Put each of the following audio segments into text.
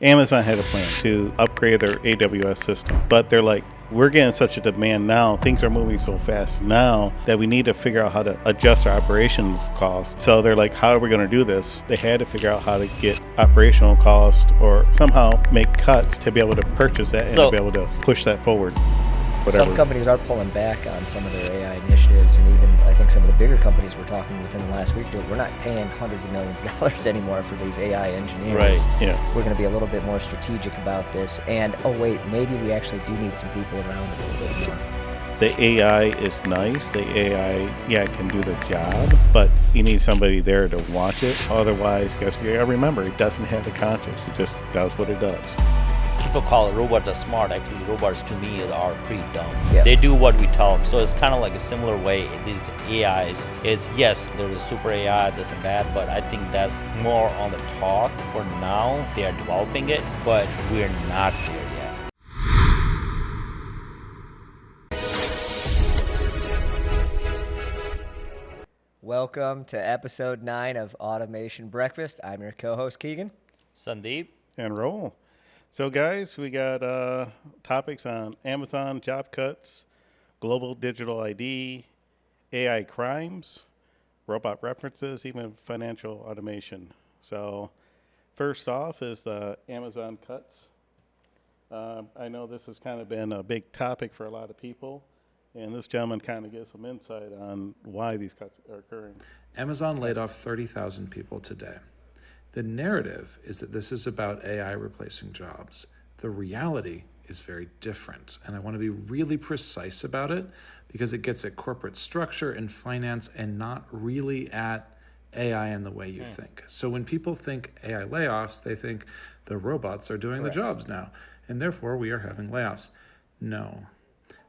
Amazon had a plan to upgrade their AWS system, but they're like, we're getting such a demand now, things are moving so fast now that we need to figure out how to adjust our operations costs. So they're like, how are we going to do this? They had to figure out how to get operational cost or somehow make cuts to be able to purchase that and to be able to push that forward. Whatever. Some companies are pulling back on some of their AI initiatives, and even I think some of the bigger companies we're talking within the last week, we're not paying hundreds of millions of dollars anymore for these AI engineers. Right. Yeah. We're going to be a little bit more strategic about this, and oh wait, maybe we actually do need some people around a little bit more. The AI is nice. The AI, can do the job, but you need somebody there to watch it. Otherwise, guess you gotta remember, it doesn't have the conscience. It just does what it does. People call it robots are smart. Actually, robots to me are pretty dumb. Yeah. They do what we tell them. So it's kind of like a similar way these AIs is, yes, there's a super AI, this and that, but I think that's more on the talk for now. They are developing it, but we're not there yet. Welcome to episode 9 of Automation Breakfast. I'm your co-host, Keegan. Sandeep? And roll. So, guys, we got topics on Amazon job cuts, global digital ID, AI crimes, robot references, even financial automation. So, first off is the Amazon cuts. I know this has kind of been a big topic for a lot of people, and this gentleman kind of gives some insight on why these cuts are occurring. Amazon laid off 30,000 people today. The narrative is that this is about AI replacing jobs. The reality is very different, and I want to be really precise about it because it gets at corporate structure and finance and not really at AI in the way you think. So when people think AI layoffs, they think the robots are doing the jobs now, and therefore we are having layoffs. No.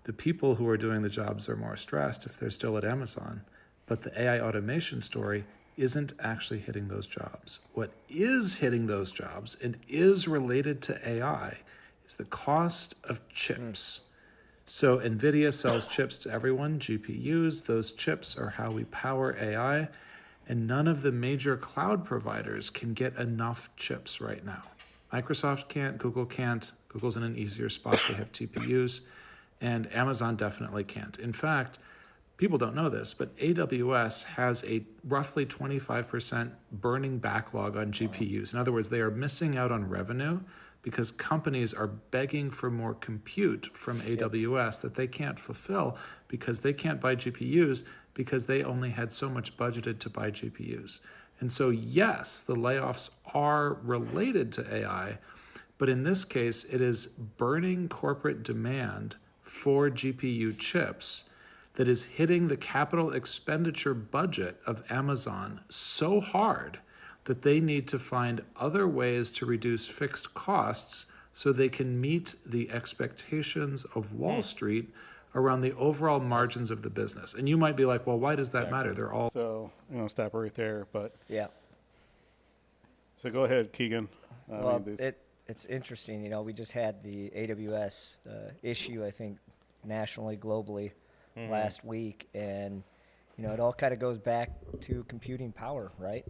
The people who are doing the jobs are more stressed if they're still at Amazon, but the AI automation story isn't actually hitting those jobs. What is hitting those jobs and is related to AI is the cost of chips. So NVIDIA sells chips to everyone, GPUs. Those chips are how we power AI, and none of the major cloud providers can get enough chips right now. Microsoft can't, Google can't. Google's in an easier spot, they have TPUs, and Amazon definitely can't. In fact, people don't know this, but AWS has a roughly 25% burning backlog on GPUs. In other words, they are missing out on revenue because companies are begging for more compute from AWS that they can't fulfill because they can't buy GPUs because they only had so much budgeted to buy GPUs. And so, yes, the layoffs are related to AI, but in this case, it is burning corporate demand for GPU chips that is hitting the capital expenditure budget of Amazon so hard that they need to find other ways to reduce fixed costs so they can meet the expectations of Wall Street around the overall margins of the business. And you might be like, well, why does that matter? They're all... So, stop right there, but... Yeah. So go ahead, Keegan. Well, it's interesting. We just had the AWS issue, I think, nationally, globally, last week, and it all kind of goes back to computing power, right?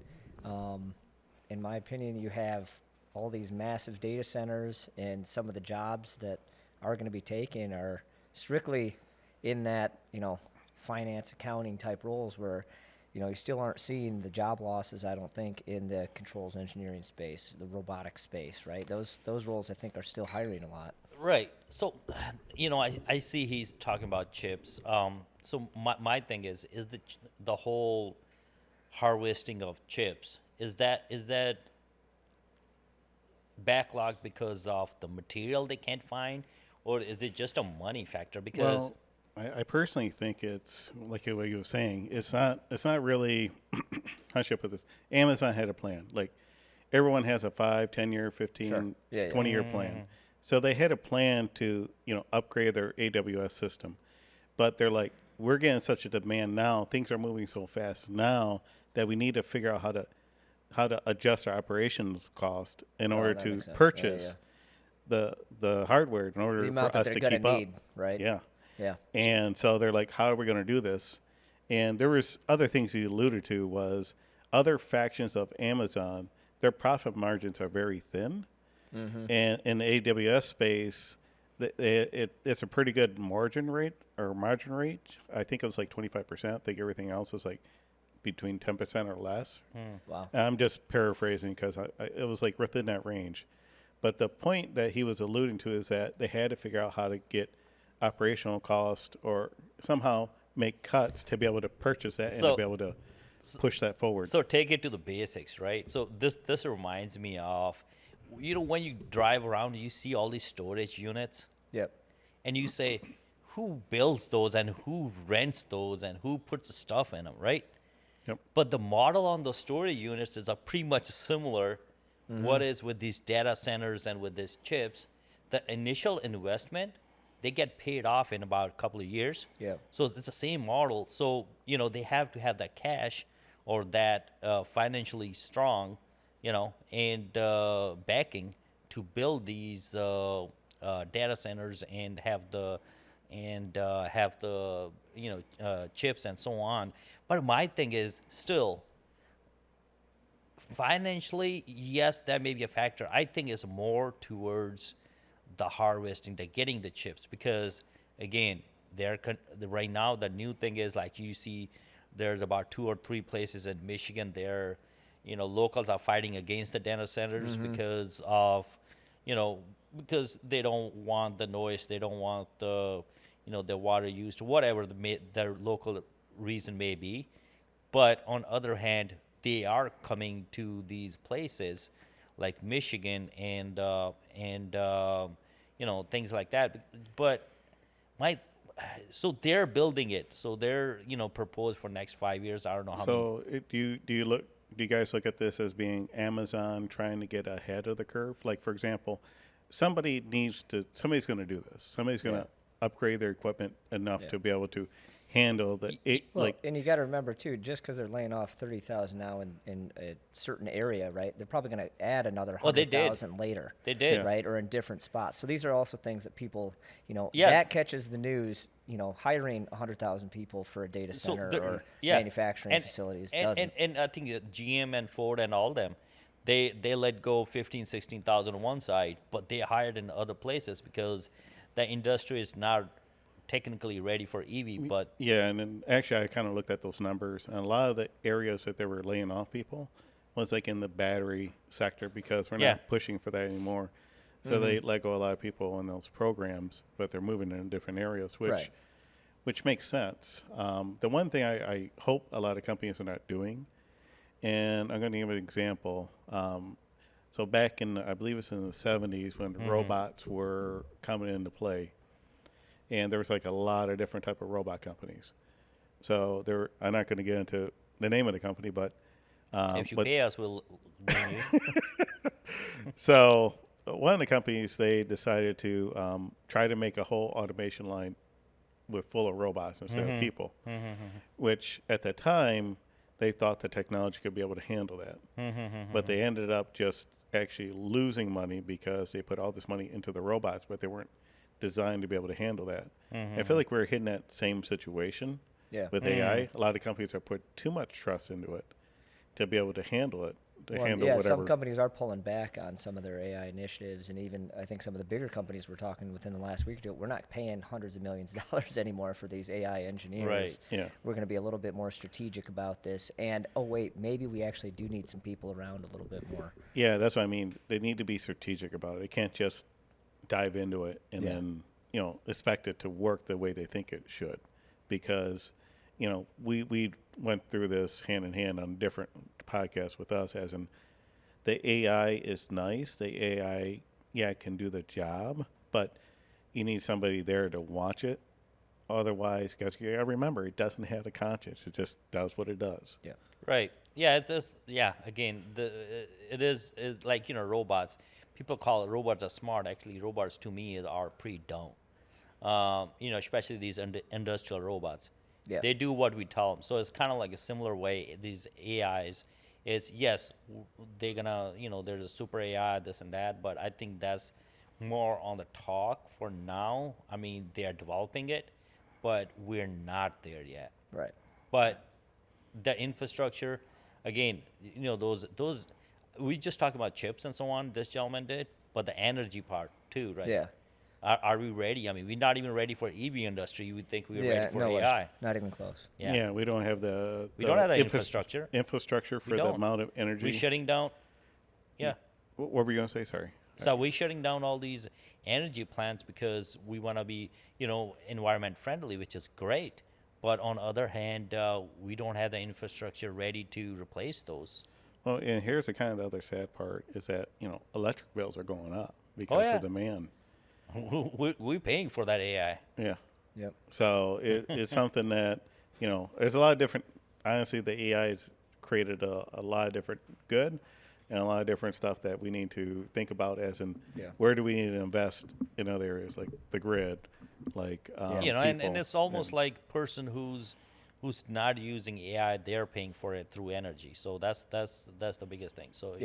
In my opinion, you have all these massive data centers, and some of the jobs that are going to be taken are strictly in that finance, accounting type roles where you still aren't seeing the job losses, I don't think, in the controls engineering space, the robotics space, right? Those roles I think are still hiring a lot. Right. So, I see he's talking about chips. So my thing is the whole harvesting of chips, is that backlog because of the material they can't find, or is it just a money factor? Because I personally think it's like what you were saying. It's not really. How should I put this? Amazon had a plan. Like everyone has a 5, 10-year, 15, 20-year plan. So they had a plan to, upgrade their AWS system. But they're like, we're getting such a demand now, things are moving so fast now that we need to figure out how to adjust our operations cost in order to purchase the hardware in order for us to keep up. Right? Yeah. Yeah. And so they're like, how are we going to do this? And there was other things he alluded to was other factions of Amazon, their profit margins are very thin. And in the AWS space, it's a pretty good margin rate. I think it was like 25%. I think everything else is like between 10% or less. Wow. And I'm just paraphrasing because it was like within that range. But the point that he was alluding to is that they had to figure out how to get operational cost or somehow make cuts to be able to purchase that and to be able to push that forward. So take it to the basics, right? So this reminds me of, when you drive around, you see all these storage units. Yep. And you say, who builds those and who rents those and who puts the stuff in them, right? Yep. But the model on those storage units is pretty much similar. What is with these data centers and with these chips, the initial investment, they get paid off in about a couple of years. Yeah. So it's the same model. So, they have to have that cash or that financially strong, and backing to build these data centers and have the chips and so on. But my thing is still, financially, yes, that may be a factor. I think it's more towards the harvesting, the getting the chips, because again, right now the new thing is like you see, there's about 2 or 3 places in Michigan. There, locals are fighting against the data centers because of, because they don't want the noise, they don't want the, the water used, whatever their local reason may be. But on the other hand, they are coming to these places like Michigan and things like that. But so they're building it. So they're proposed for next 5 years. I don't know how. So do you guys look at this as being Amazon trying to get ahead of the curve? Like, for example, somebody's going to do this. Somebody's going to upgrade their equipment enough to be able to handle and you got to remember too, just because they're laying off 30,000 now in a certain area, right? They're probably going to add another 100,000 later. They did, right? Or in different spots. So these are also things that people, that catches the news. Hiring 100,000 people for a data center or manufacturing facilities doesn't. And I think GM and Ford and all them, they let go 16,000 on one side, but they hired in other places because the industry is not technically ready for EV. But and then actually I kind of looked at those numbers, and a lot of the areas that they were laying off people was like in the battery sector, because we're not pushing for that anymore. So they let go a lot of people in those programs, but they're moving in different areas, which makes sense. The one thing I hope a lot of companies are not doing, and I'm going to give an example. So back in, I believe it's in the 70s when robots were coming into play, and there was like a lot of different type of robot companies. So I'm not going to get into the name of the company, but if you pay us, we'll bring you. So one of the companies, they decided to try to make a whole automation line full of robots instead of people, which at the time they thought the technology could be able to handle that. But they ended up just actually losing money because they put all this money into the robots, but they weren't designed to be able to handle that. I feel like we're hitting that same situation with AI. A lot of companies are put too much trust into it to be able to handle it. Whatever. Some companies are pulling back on some of their AI initiatives, and even I think some of the bigger companies we're talking within the last week or two, we're not paying hundreds of millions of dollars anymore for these AI engineers. Right. Yeah. We're going to be a little bit more strategic about this, and maybe we actually do need some people around a little bit more. Yeah, that's what I mean. They need to be strategic about it. They can't just dive into it and then expect it to work the way they think it should, because we went through this hand in hand on different podcasts with us, as in the AI is nice. The AI, can do the job, but you need somebody there to watch it. Otherwise, guys, you gotta remember, it doesn't have a conscience. It just does what it does. Yeah. Right. Yeah. It's just again, it is like robots. People call it robots are smart. Actually, robots to me are pretty dumb. Especially these industrial robots. Yeah. They do what we tell them. So it's kind of like a similar way. These AIs is, yes, they're gonna, there's a super AI, this and that, but I think that's more on the talk for now. I mean, they are developing it, but we're not there yet. Right. But the infrastructure, again, those we just talked about chips and so on. This gentleman did, but the energy part too, right? Yeah. Are we ready? I mean, we're not even ready for EV industry. You would think we were Yeah, ready for no way. AI. Not even close. Yeah. we don't have the We don't have the infrastructure. infrastructure for We the don't. amount of energy. We're shutting down. Yeah. What were you going to say? Sorry. So we're shutting down all these energy plants because we want to be, environment friendly, which is great. But on the other hand, we don't have the infrastructure ready to replace those. Well, and here's the kind of the other sad part is that, electric bills are going up because of demand. We're paying for that AI. Yeah. Yep. So it's something that, there's a lot of different, honestly, the AI has created a lot of different good and a lot of different stuff that we need to think about as in where do we need to invest in other areas like the grid, like, and it's almost like person who's not using AI, they're paying for it through energy. So that's the biggest thing. So,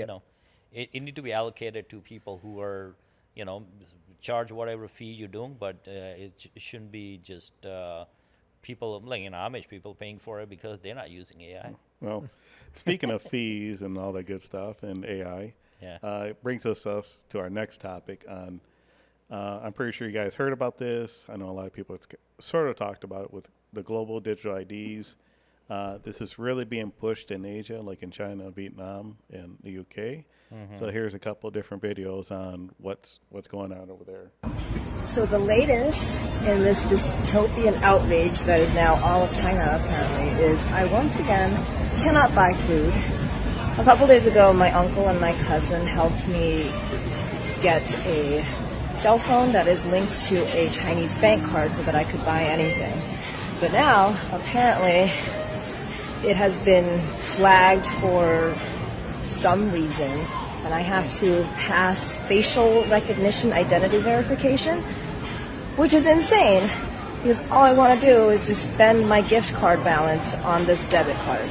it need to be allocated to people who are, charge whatever fee you're doing, but it shouldn't be just people like Amish people paying for it because they're not using AI. Well, speaking of fees and all that good stuff and AI, it brings us to our next topic. I'm pretty sure you guys heard about this. I know a lot of people sort of talked about it with the global digital IDs. This is really being pushed in Asia, like in China, Vietnam, and the UK. So here's a couple of different videos on what's going on over there. So the latest in this dystopian outrage that is now all of China apparently is I once again cannot buy food. A couple days ago, my uncle and my cousin helped me get a cell phone that is linked to a Chinese bank card so that I could buy anything. But now, apparently, it has been flagged for some reason, and I have to pass facial recognition identity verification, which is insane, because all I want to do is just spend my gift card balance on this debit card.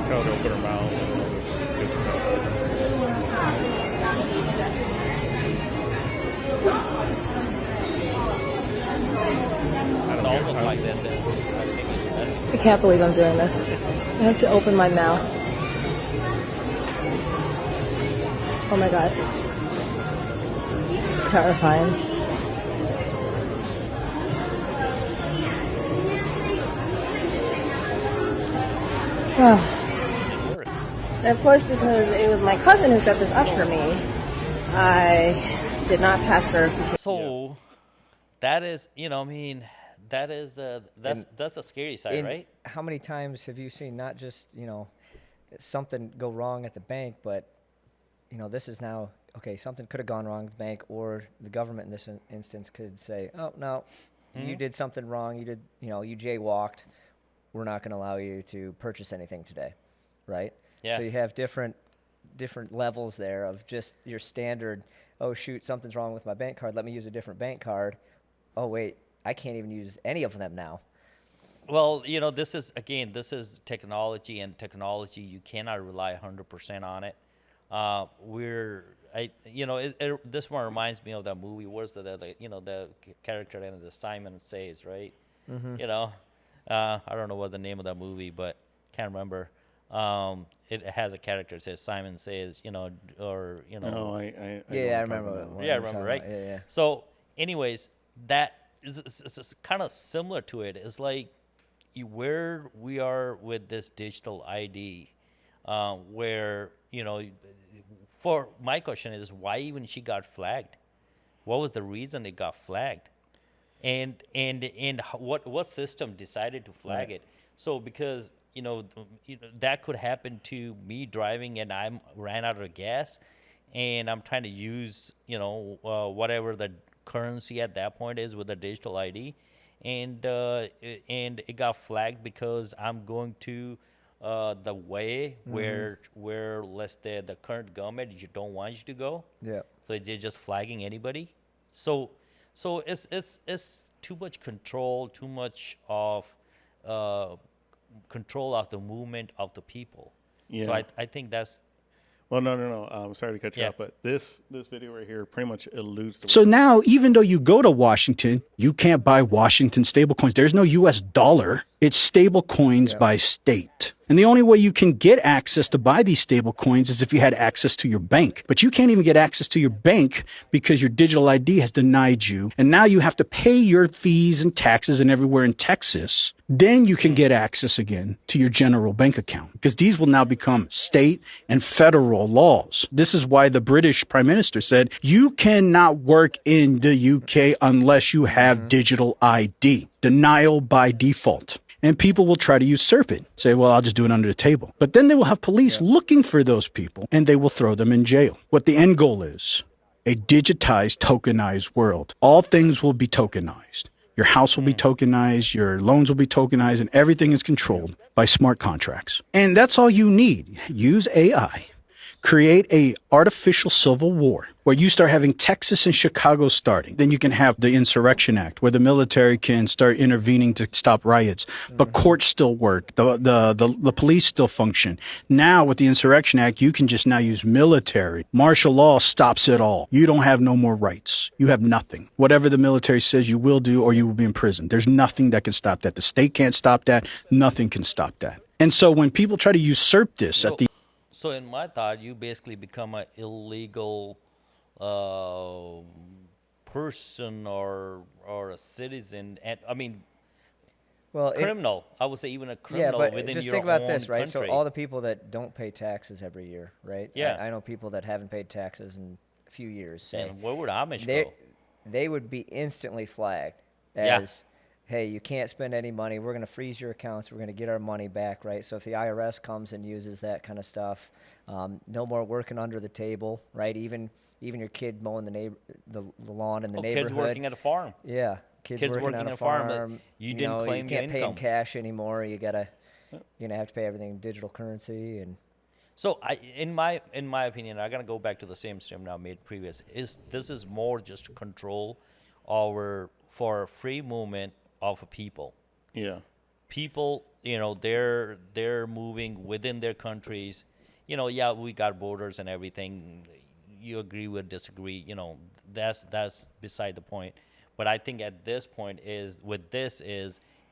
Tell her to open her mouth and all this good stuff. It's almost like that. I think it's messy. I can't believe I'm doing this. I have to open my mouth. Oh my god. Terrifying. And of course, because it was my cousin who set this up for me, I did not pass verification. So that is, that is that's a scary side, right? How many times have you seen not just, something go wrong at the bank, but, this is now, okay, something could have gone wrong at the bank, or the government in this instance could say, oh, no, you did something wrong, you jaywalked, we're not going to allow you to purchase anything today, right? Yeah. So you have different levels there of just your standard, oh, shoot, something's wrong with my bank card, let me use a different bank card. Oh, wait, I can't even use any of them now. Well, this is technology, and technology, you cannot rely 100% on it. This one reminds me of that movie. What's the character in the Simon Says, right? Mm-hmm. I don't know what the name of that movie, but can't remember. It has a character that says Simon Says, or. No, I remember that one. Yeah, I remember, right? Yeah. So, anyways, that is kind of similar to it. It's like where we are with this digital ID, where, for my question is why even she got flagged? What was the reason it got flagged? And what system decided to flag it? So because that could happen to me driving and I ran out of gas, and I'm trying to use whatever the currency at that point is with a digital ID, and it got flagged because I'm going to the way where let's say the current government don't want you to go. Yeah. So they're just flagging anybody. So it's too much control, too much of control of the movement of the people. Yeah. So I think that's Well, no. I'm sorry to cut you off, but this video right here pretty much eludes the. So now, even though you go to Washington, you can't buy Washington stablecoins. There's no U.S. dollar. It's stablecoins by state. And the only way you can get access to buy these stable coins is if you had access to your bank. But you can't even get access to your bank because your digital ID has denied you. And now you have to pay your fees and taxes and everywhere in Texas. Then you can get access again to your general bank account because these will now become state and federal laws. This is why the British Prime Minister said, you cannot work in the UK unless you have digital ID. Denial by default. And people will try to usurp it. Say, well, I'll just do it under the table. But then they will have police looking for those people and they will throw them in jail. What the end goal is, a digitized, tokenized world. All things will be tokenized. Your house will be tokenized, your loans will be tokenized, and everything is controlled by smart contracts. And that's all you need. Use AI. Create a artificial civil war where you start having Texas and Chicago starting. Then you can have the Insurrection Act where the military can start intervening to stop riots. But courts still work. The police still function. Now with the Insurrection Act, you can just now use military. Martial law stops it all. You don't have no more rights. You have nothing. Whatever the military says you will do or you will be in prison. There's nothing that can stop that. The state can't stop that. Nothing can stop that. And so when people try to usurp this at the So in my thought, you basically become an illegal person or a citizen, and I mean, criminal. I would say even a criminal within your own country. Yeah, but just think about this, right? So all the people that don't pay taxes every year, right? Yeah. I know people that haven't paid taxes in a few years. Say, and where would Amish go? They would be instantly flagged as, hey, you can't spend any money. We're going to freeze your accounts. We're going to get our money back, right? So if the IRS comes and uses that kind of stuff, no more working under the table, right? Even your kid mowing the lawn in the neighborhood. Kids working at a farm. Yeah, kids working on a farm. You didn't claim you can't your pay in income. cash anymore. You're gonna have to pay everything in digital currency. And so, in my opinion, I'm gonna go back to the same statement I made previous. This is more just control for free movement of people. Yeah. People, they're moving within their countries. We got borders and everything. You agree or disagree, that's beside the point. But I think at this point is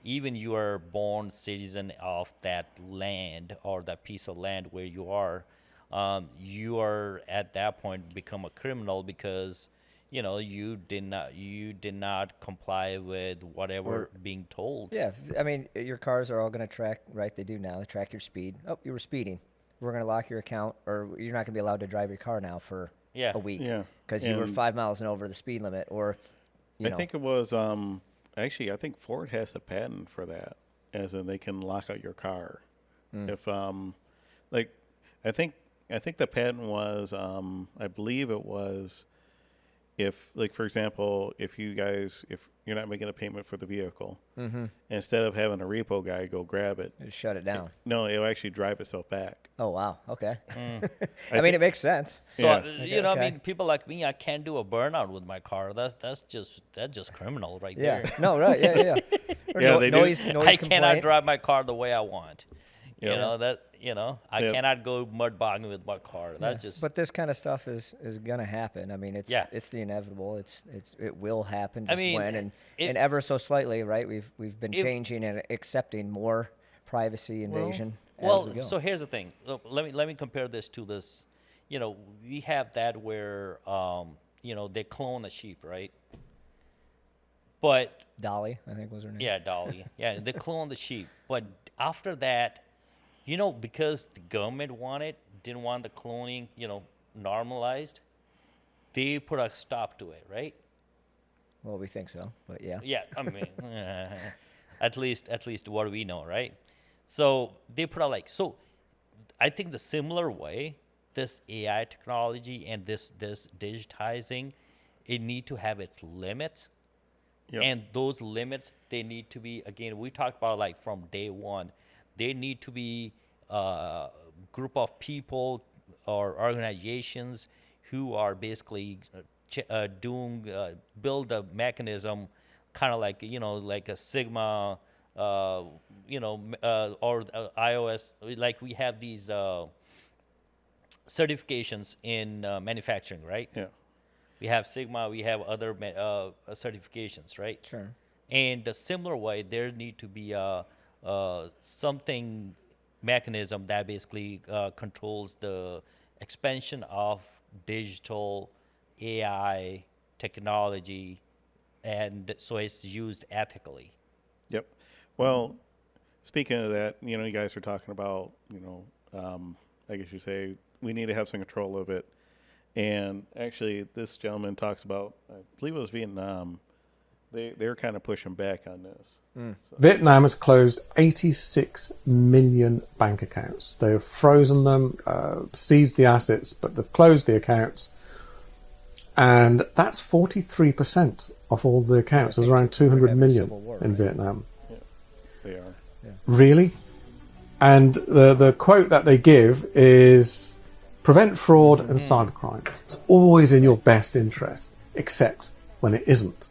even you are born citizen of that land or that piece of land where you are at that point become a criminal because you did not comply with whatever being told. yeah, I mean, your cars are all going to track, right? They do now. They track your speed. Oh, you were speeding. We're going to lock your account, or you're not going to be allowed to drive your car now for a week because you were 5 miles and over the speed limit, or I think it was actually I think Ford has a patent for that, as in they can lock out your car. If I think the patent was I believe it was if, like, for example, if you're not making a payment for the vehicle, instead of having a repo guy go grab it, just shut it down. It'll actually drive itself back. Oh, wow. Okay. I mean, it makes sense. So Yeah. I mean, people like me, I can't do a burnout with my car. That's just criminal right there. No, right. Yeah. Or Yeah, they do. noise I cannot complaint. drive my car the way I want. Yeah. I cannot go mud bogging with my car. That's just. But this kind of stuff is gonna happen. I mean, it's the inevitable. It will happen. Just when and ever so slightly, right? We've been changing and accepting more privacy invasion. as we go. So here's the thing. Let me compare this to this. We have that where they clone a sheep, right? But Dolly, I think was her name. yeah, Dolly. Yeah, they clone the sheep. But after that, because the government didn't want the cloning, normalized, they put a stop to it, right? Well, we think so, but yeah. Yeah, I mean, at least what we know, right? So they put out so I think the similar way, this AI technology and this digitizing, it need to have its limits. Yep. And those limits, they need to be, again, we talked about from day one, they need to be a group of people or organizations who are basically build a mechanism kind of like a Sigma, or iOS, like we have these certifications in manufacturing, right? Yeah. We have Sigma, we have other certifications, right? Sure. And a similar way, there need to be something mechanism that basically controls the expansion of digital AI technology, and so it's used ethically. Yep. Well, speaking of that, you guys are talking about, I guess you say we need to have some control of it. And actually, this gentleman talks about, I believe it was Vietnam. They're kind of pushing back on this. So. Vietnam has closed 86 million bank accounts. They've frozen them, seized the assets, but they've closed the accounts. And that's 43% of all the accounts. There's around 200 million in Vietnam. Yeah, they are. Yeah. Really? And the quote that they give is, prevent fraud and cybercrime. It's always in your best interest, except when it isn't.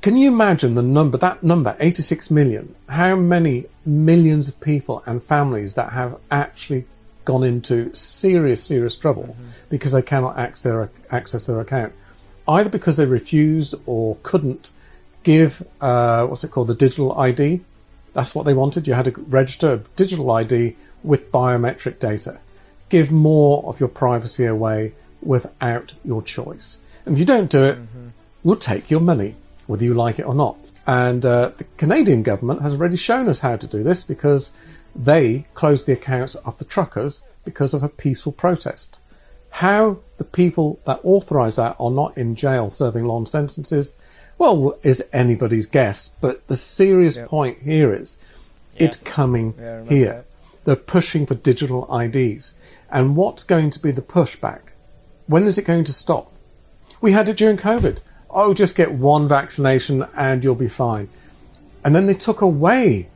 Can you imagine that number, 86 million, how many millions of people and families that have actually gone into serious trouble because they cannot access their account, either because they refused or couldn't give, the digital ID. That's what they wanted. You had to register a digital ID with biometric data. Give more of your privacy away without your choice. And if you don't do it, we'll take your money, whether you like it or not. And the Canadian government has already shown us how to do this, because they closed the accounts of the truckers because of a peaceful protest. How the people that authorise that are not in jail serving long sentences, well, is anybody's guess. But the serious point here is it's coming here. That. They're pushing for digital IDs. And what's going to be the pushback? When is it going to stop? We had it during COVID. Oh, just get one vaccination and you'll be fine. And then they took away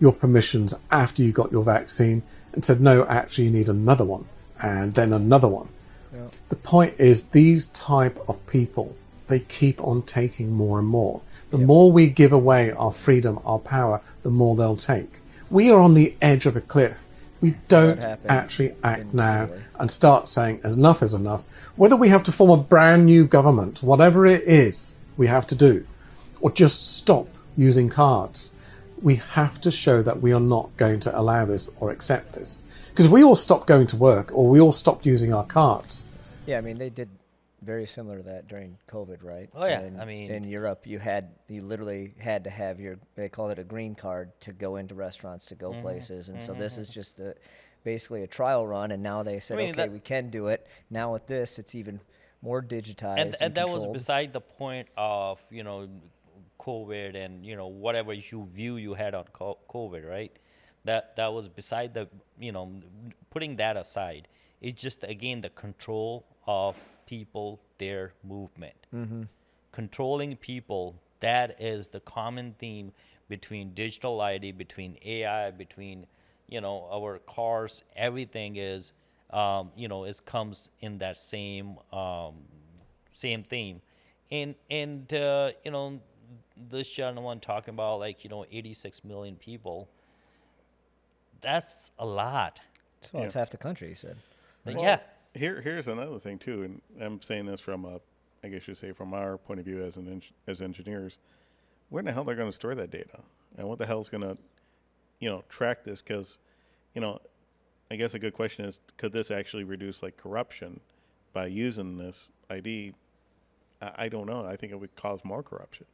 your permissions after you got your vaccine and said, no, actually you need another one, and then another one. Yeah. The point is, these type of people, they keep on taking more and more. The more we give away our freedom, our power, the more they'll take. We are on the edge of a cliff. We don't actually act now and start saying enough is enough. Whether we have to form a brand new government, whatever it is we have to do, or just stop using cards, we have to show that we are not going to allow this or accept this. Because we all stopped going to work, or we all stopped using our cards. Yeah, I mean, they did very similar to that during COVID, right? Oh yeah, in Europe, you literally had to have they call it a green card to go into restaurants, to go places, and so this is just basically a trial run, and now they said, okay, we can do it. Now with this, it's even more digitized and that was beside the point of COVID and whatever view you had on COVID, right? That was beside the putting that aside. It's just again the control of people, their movement. Controlling people, that is the common theme between digital ID, between AI, between our cars. Everything is it comes in that same theme. And this gentleman talking about 86 million people, that's a lot. So it's half the country, he said. Yeah. Here's another thing too, and I'm saying this from from our point of view as engineers. Where in the hell they're going to store that data, and what the hell is going to, track this? Because, I guess a good question is, could this actually reduce corruption by using this ID? I don't know. I think it would cause more corruption.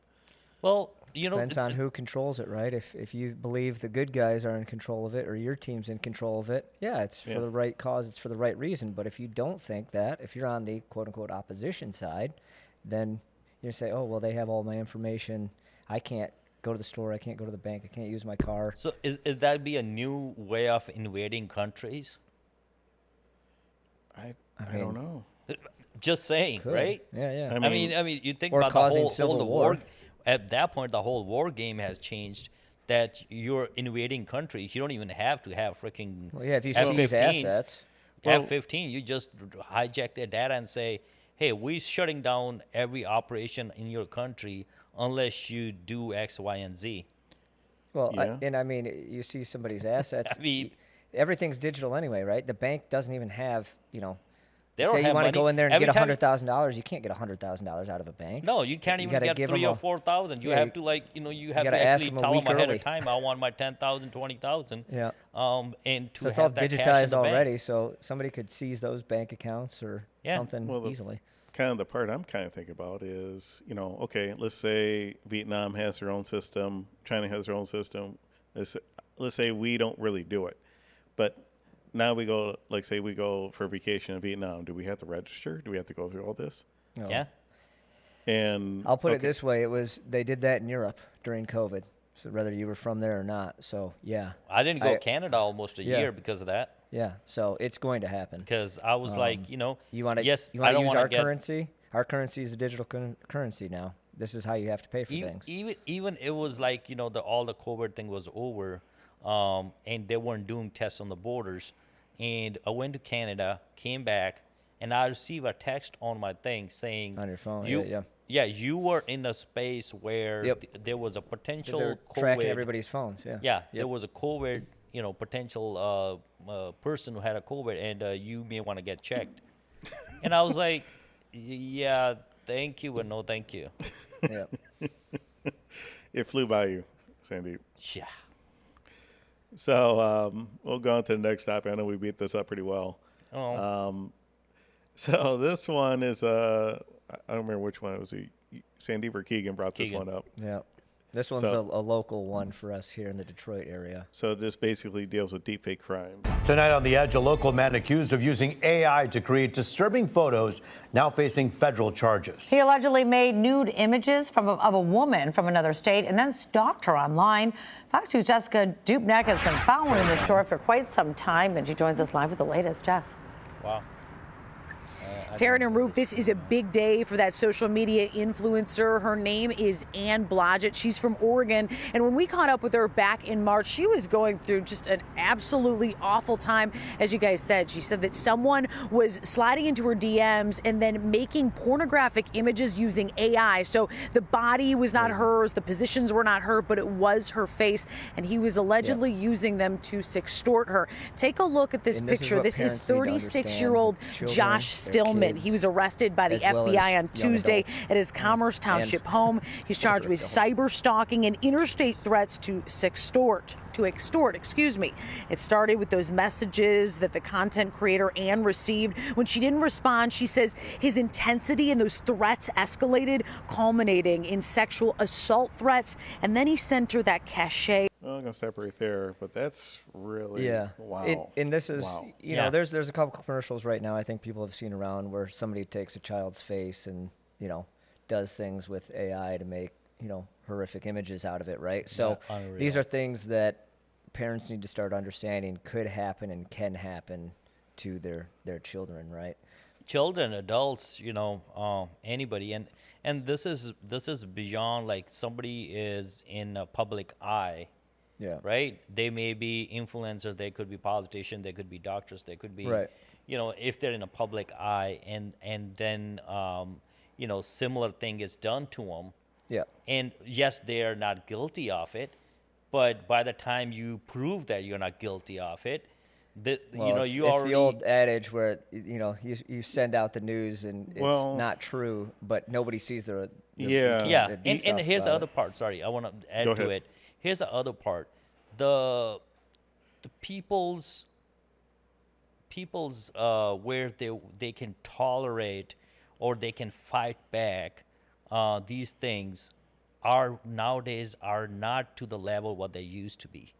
Well, depends on who controls it, right? If you believe the good guys are in control of it, or your team's in control of it, it's for the right cause, it's for the right reason. But if you don't think that, if you're on the quote-unquote opposition side, then you say, oh, well, they have all my information. I can't go to the store. I can't go to the bank. I can't use my car. So is that be a new way of invading countries? I don't know. Just saying, right? Yeah. I mean, you think or about causing the whole war. At that point, the whole war game has changed. That you're invading countries. You don't even have to have freaking if you seize assets. F-15, you just hijack their data and say, hey, we're shutting down every operation in your country unless you do X, Y, and Z. Well, and you see somebody's assets. everything's digital anyway, right? The bank doesn't even have, They don't say you have want to money. go in there and Every get time- $100,000, you can't get $100,000 out of a bank. No, you can't even gotta get give 3 them or 4,000. You yeah, have to you have gotta to ask actually them a tell week them ahead early. of time. I want my 10,000, 20,000. Yeah. And to So it's have all that cash in digitized the bank. already, so somebody could seize those bank accounts or Yeah. something Well, easily. Kind of the part I'm kind of thinking about is, okay, let's say Vietnam has their own system, China has their own system. Let's say we don't really do it, but now we go, like say we go for vacation in Vietnam. Do we have to register? Do we have to go through all this? No. Yeah. And I'll put it this way: they did that in Europe during COVID. So whether you were from there or not, so yeah. I didn't go Canada almost a yeah. year because of that. Yeah, so it's going to happen. Because I was like, You want to yes, you I want to don't use want our to get currency? Our currency is a digital currency now. This is how you have to pay for things. even it was like all the COVID thing was over, and they weren't doing tests on the borders, and I went to Canada, came back, and I received a text on my thing saying On your phone, you, yeah. you were in a space where Yep. there was a 'Cause potential they're COVID. tracking everybody's phones. Yeah. Yeah, Yep. there was a COVID, potential person who had a COVID, and you may want to get checked. And I was like, yeah, thank you, but no thank you. Yeah. it flew by you, Sandeep. Yeah. So we'll go on to the next topic. I know we beat this up pretty well. Oh. So this one is I don't remember which one it was. Sandeep or Keegan brought this Keegan. one up. Yeah. This one's a local one for us here in the Detroit area. So this basically deals with deepfake crime. Tonight on The Edge, a local man accused of using AI to create disturbing photos, now facing federal charges. He allegedly made nude images of a woman from another state and then stalked her online. Fox News' Jessica Dupneck has been following this story for quite some time, and she joins us live with the latest. Jess. Wow. Taryn and Roop, this is a big day for that social media influencer. Her name is Ann Blodgett. She's from Oregon. And when we caught up with her back in March, she was going through just an absolutely awful time. As you guys said, she said that someone was sliding into her DMs and then making pornographic images using AI. So the body was not hers, the positions were not her, but it was her face. And he was allegedly using them to sextort her. Take a look at this picture. This is 36-year-old Josh Stillman. He was arrested by the FBI on Tuesday at his Commerce Township home. He's charged with cyber stalking and interstate threats to extort. It started with those messages that the content creator Ann received. When she didn't respond, she says his intensity and those threats escalated, culminating in sexual assault threats. And then he sent her that cachet. Well, I'm gonna stop right there, but that's really wow. And this is wow. there's a couple commercials right now I think people have seen around where somebody takes a child's face and does things with AI to make horrific images out of it, right? So these are things that parents need to start understanding could happen and can happen to their children, right? Children, adults, anybody, and this is beyond like somebody is in a public eye. Yeah. Right? They may be influencers, they could be politicians, they could be doctors, they could be, if they're in a public eye and then, similar thing is done to them. Yeah. And yes, they are not guilty of it, but by the time you prove that you're not guilty of it, it's already... the old adage where, you send out the news and it's not true, but nobody sees the and here's the other part. Sorry, I want to add to it. Here's the other part. The people's where they can tolerate or they can fight back these things are nowadays are not to the level what they used to be.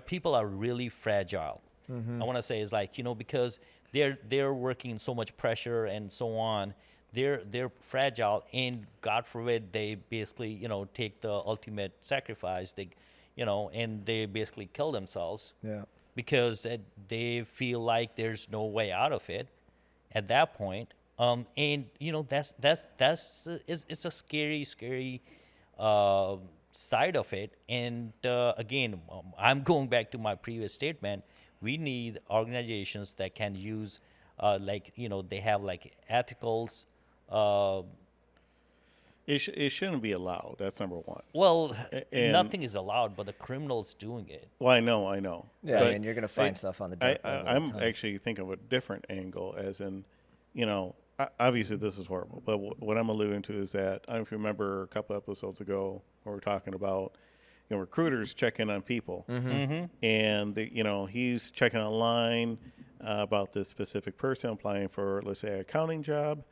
People are really fragile. I want to say is like, because they're working in so much pressure and so on. They're fragile, and God forbid they basically take the ultimate sacrifice. And they basically kill themselves. Yeah. Because they feel like there's no way out of it at that point. And that's it's a scary side of it. And again, I'm going back to my previous statement. We need organizations that can use, they have like ethicals, It shouldn't be allowed. That's number one. Well, And- nothing is allowed, but the criminal's doing it. Well, I know. Yeah, But and you're going to find stuff on the dark web all the I'm time. actually thinking of a different angle, as in, obviously this is horrible, but what I'm alluding to is that, I don't know if you remember a couple episodes ago, we were talking about, recruiters checking on people. And, he's checking online about this specific person applying for, let's say, an accounting job.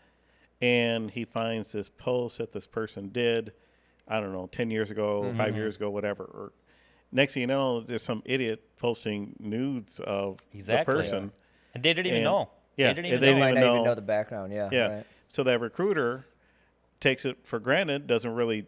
And he finds this post that this person did, I don't know, 10 years ago, 5 years ago, whatever. Or next thing you know, there's some idiot posting nudes of the person. And they didn't even know. Yeah, They they didn't didn't even know. Might even not even know. know the background. Yeah. Yeah. Right. So that recruiter takes it for granted, doesn't really,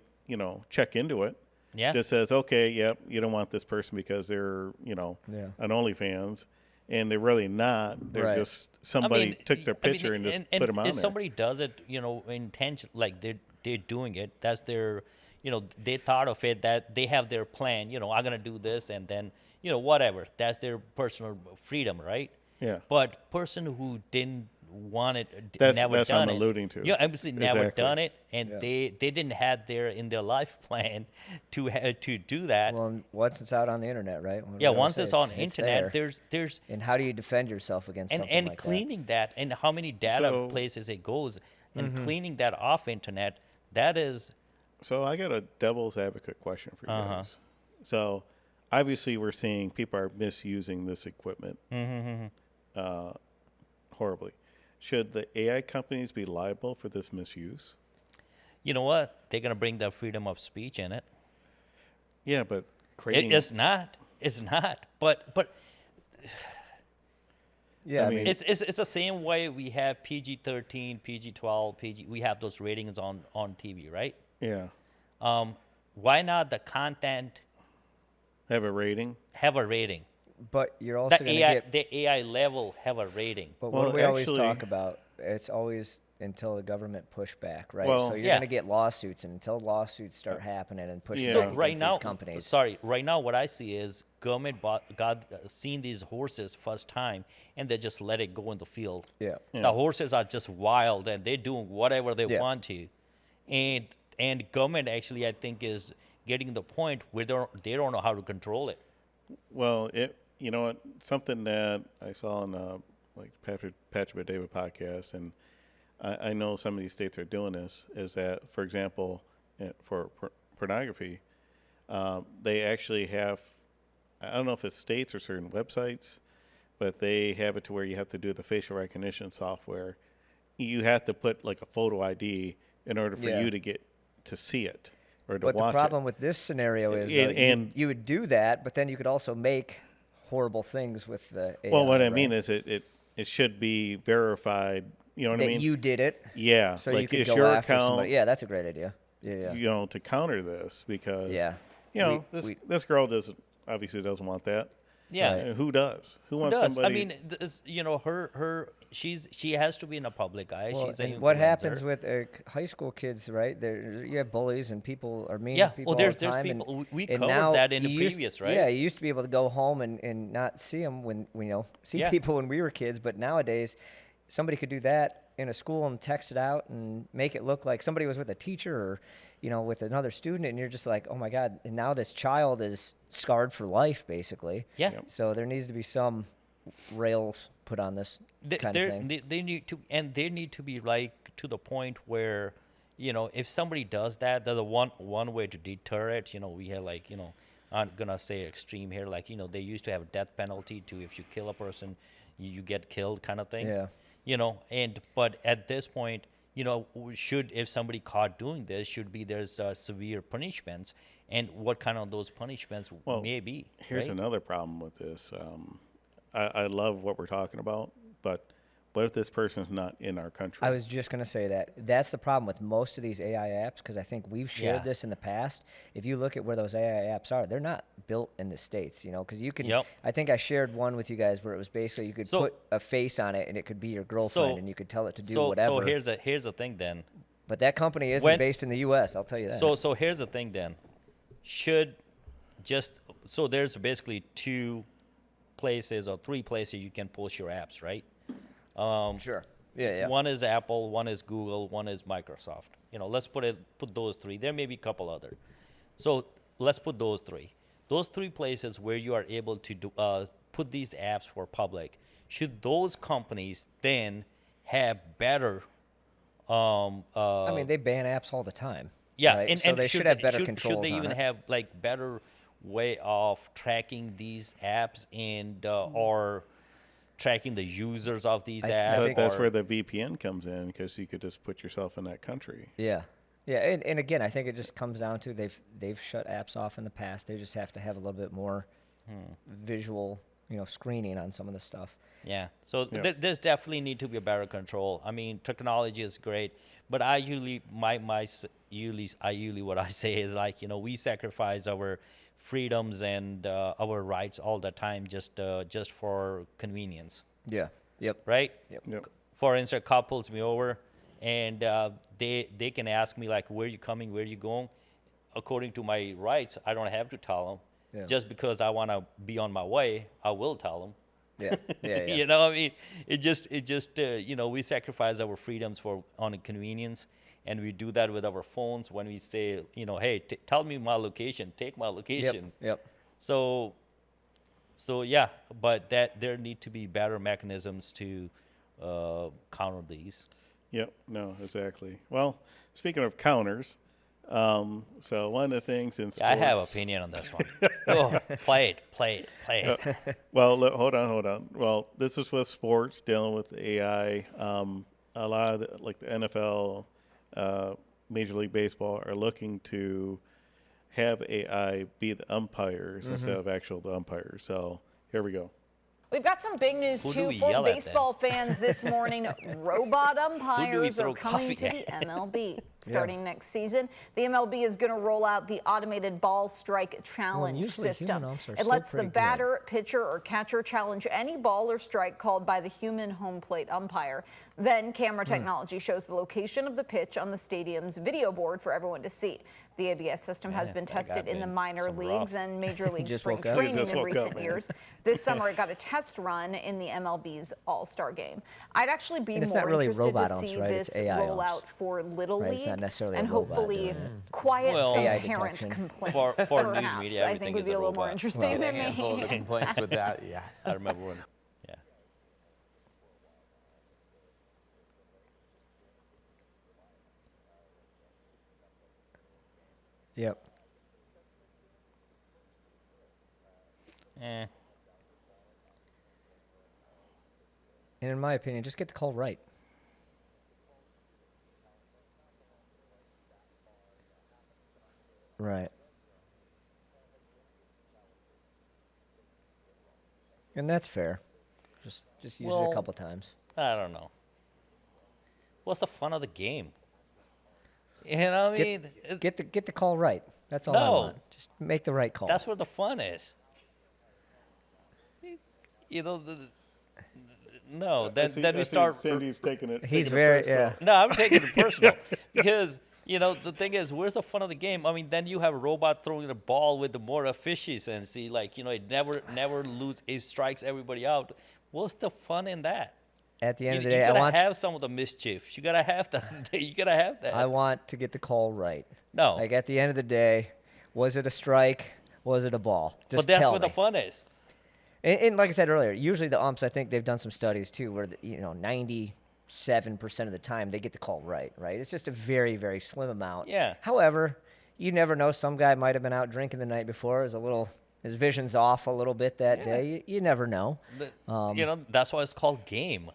check into it. Yeah. Just says, okay, yep, you don't want this person because they're, Yeah. an OnlyFans. And they're really not. They're Right. just somebody took their picture and just put them on if there. somebody does it, intention, like they're doing it, that's their, they thought of it, that they have their plan, I'm going to do this and then, whatever. That's their personal freedom, right? Yeah. But person who didn't want it, That's never what done I'm it. alluding to. Yeah, obviously never Exactly. done it, and they didn't have in their life plan to do that. Well, and once it's out on the internet, right? What do Yeah, we once say? it's on internet, there. there's And how do you defend yourself against something and like cleaning that, and how many data So- places it goes, and cleaning that off internet, that is So I got a devil's advocate question for you guys. So obviously we're seeing people are misusing this equipment horribly. Should the AI companies be liable for this misuse? you know what, they're gonna bring the freedom of speech in it. Yeah, but creating It's not, but that? Yeah, I mean- mean, it's the same way we have PG-13, PG-12, we have those ratings on TV, right? yeah, Why not the content have a rating. have a rating? but you're also The going to AI, get. the AI level have a rating. But Well, what do we always actually- talk about? It's always until the government push back, right? Well- so you're Yeah. going to get lawsuits, and until lawsuits start happening and pushing Yeah. So back right against now, these companies. right now, what I see is government seen these horses first time, and they just let it go in the field. Yeah. The horses are just wild, and they're doing whatever they Yeah. want to, and government actually, I think, is getting the point where they don't know how to control it. Well, you know what? Something that I saw on like Patrick David podcast, and I know some of these states are doing this. Is that, for example, for pornography, they actually have. I don't know if it's states or certain websites, but they have it to where you have to do the facial recognition software. You have to put like a photo ID in order for Yeah. you to get to see it or to But watch the problem it. with this scenario is And- though, and- you would do that, but then you could also make horrible things with the AI. Well, what I right? mean is it should be verified. You know what that I mean? you did it, Yeah. so like you could it's go your after account, somebody. Yeah, that's a great idea. Yeah. you know, to counter this because, Yeah. you know, We- this girl obviously doesn't want that. Yeah. Who does? Who wants Does somebody? I mean, she has to be in a public eye. Well, She's a and what happens influencer. with high school kids, right? You have bullies and people are mean Yeah, to people well, all the there's time. people- and, we and covered now that in the you used- previous, right? Yeah, you used to be able to go home and not see them when see Yeah. people when we were kids, but nowadays somebody could do that in a school and text it out and make it look like somebody was with a teacher or with another student, and you're just like, oh my God! And now this child is scarred for life, basically. Yeah. Yep. So there needs to be some rails put on this kind of thing. They need to, and they need to be like to the point where, if somebody does that, there's a one way to deter it. We have I'm gonna say extreme here, they used to have a death penalty to if you kill a person, you get killed kind of thing. Yeah. But at this point, if somebody caught doing this, there's severe punishments, and what kind of those punishments may be. Here's right? another problem with this. I love what we're talking about, but what if this person's not in our country? I was just going to say that. That's the problem with most of these AI apps, because I think we've shared Yeah. this in the past. If you look at where those AI apps are, they're not built in the States, because you can, Yep. I think I shared one with you guys where it was basically you could So- put a face on it and it could be your girlfriend and you could tell it to do whatever. So here's the thing then. But that company isn't When- based in the U.S., I'll tell you that. So here's the thing then. There's basically 2 places or 3 places you can post your apps, right? Sure. Yeah. One is Apple, one is Google, one is Microsoft. Let's put those three. There may be a couple other. So let's put those three. Those three places where you are able to put these apps for public. Should those companies then have better? I mean, they ban apps all the time. Yeah, right? and so they should have better controls. Should they even on it. have like better way of tracking these apps and or tracking the users of these apps? But that's where the VPN comes in, because you could just put yourself in that country. Yeah. And again, I think it just comes down to they've shut apps off in the past. They just have to have a little bit more visual, screening on some of the stuff. Yeah. So there's definitely need to be a better control. I mean, technology is great, but I usually what I say is like, we sacrifice our freedoms and our rights all the time just for convenience. Yeah. Yep. Right. Yep. For instance, a cop pulls me over, and they can ask me like, where you coming, where you going? According to my rights, I don't have to tell them. Yeah. Just because I want to be on my way, I will tell them. Yeah. I mean, it just we sacrifice our freedoms on a convenience, and we do that with our phones when we say, hey, tell me my location, take my location. Yep. So yeah, but there need to be better mechanisms to counter these. Yep. No, exactly. Well, speaking of counters, so one of the things in sports, I have opinion on this one. Oh, play it. Well, hold on. Well, this is with sports, dealing with AI. A lot of the NFL, Major League Baseball are looking to have AI be the umpires instead of the umpires. So here we go. We've got some big news, too, for baseball fans this morning. Robot umpires are coming to the MLB starting next season. The MLB is going to roll out the automated ball strike challenge system. It lets the batter, pitcher, or catcher challenge any ball or strike called by the human home plate umpire. Then camera technology shows the location of the pitch on the stadium's video board for everyone to see. The ABS system has been tested in the minor leagues and Major League spring training in recent years. This summer, it got a test run in the MLB's All-Star game. I'd actually be more interested to see this roll out for Little League and hopefully quiet some parent complaints. For news perhaps, media, I think would be a little more interesting to me. The complaints with that, yeah. I remember when. Yep. Eh. And in my opinion, just get the call right. Right. And that's fair. Just use it a couple times. I don't know. What's the fun of the game? You know what I mean? Get the call right. That's all I want. Just make the right call. That's where the fun is. Then we start. Cindy's taking it. He's very No, I'm taking it personal because the thing is, where's the fun of the game? I mean, then you have a robot throwing the ball with the more efficiency, like it never lose. It strikes everybody out. What's the fun in that? At the end of the day, you gotta have some of the mischief. You gotta have that. You gotta have that. I want to get the call right. No. Like at the end of the day, was it a strike? Was it a ball? Just but that's tell where me. the fun is. And like I said earlier, usually the umps, I think they've done some studies too, where 97% of the time they get the call right. It's just a very, very slim amount. Yeah. However, you never know. Some guy might have been out drinking the night before. His vision's off a little bit that day. You never know. That's why it's called game.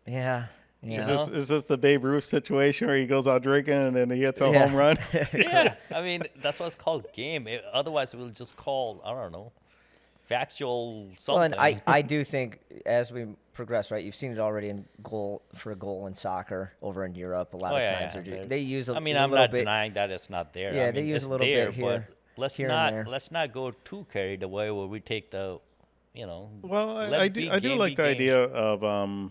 Yeah. Is this the Babe Ruth situation where he goes out drinking and then he hits a home run? Yeah. I mean, that's why it's called game. Otherwise, we'll just call, I don't know, factual something. Well, and I do think as we progress, right, you've seen it already in goal in soccer over in Europe. A lot of times they use a little bit. I'm not denying that it's not there. Yeah, I mean, they use it's a little there, bit here. But let's not go too carried away where we take the, Well, I do like the idea of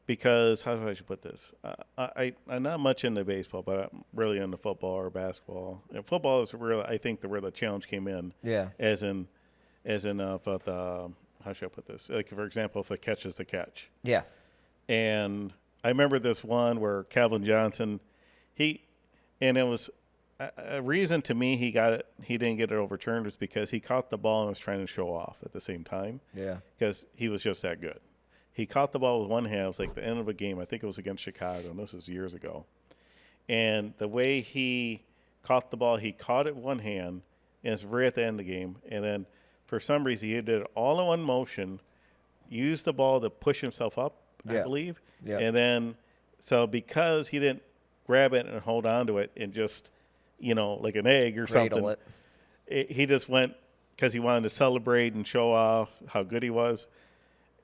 because how do I put this? I'm not much into baseball, but I'm really into football or basketball. And football is really, I think, where the challenge came in. Yeah. As in, how should I put this? Like, for example, if a catch is a catch. Yeah. And I remember this one where Calvin Johnson, and it was a reason to me he didn't get it overturned was because he caught the ball and was trying to show off at the same time. Yeah. Because he was just that good. He caught the ball with one hand. It was like the end of a game. I think it was against Chicago, and this was years ago. And the way he caught the ball, he caught it one hand, and it's right at the end of the game. And then for some reason, he did it all in one motion, used the ball to push himself up, I believe. Yeah. And then, so because he didn't grab it and hold on to it and just, like an egg or something, he just went because he wanted to celebrate and show off how good he was.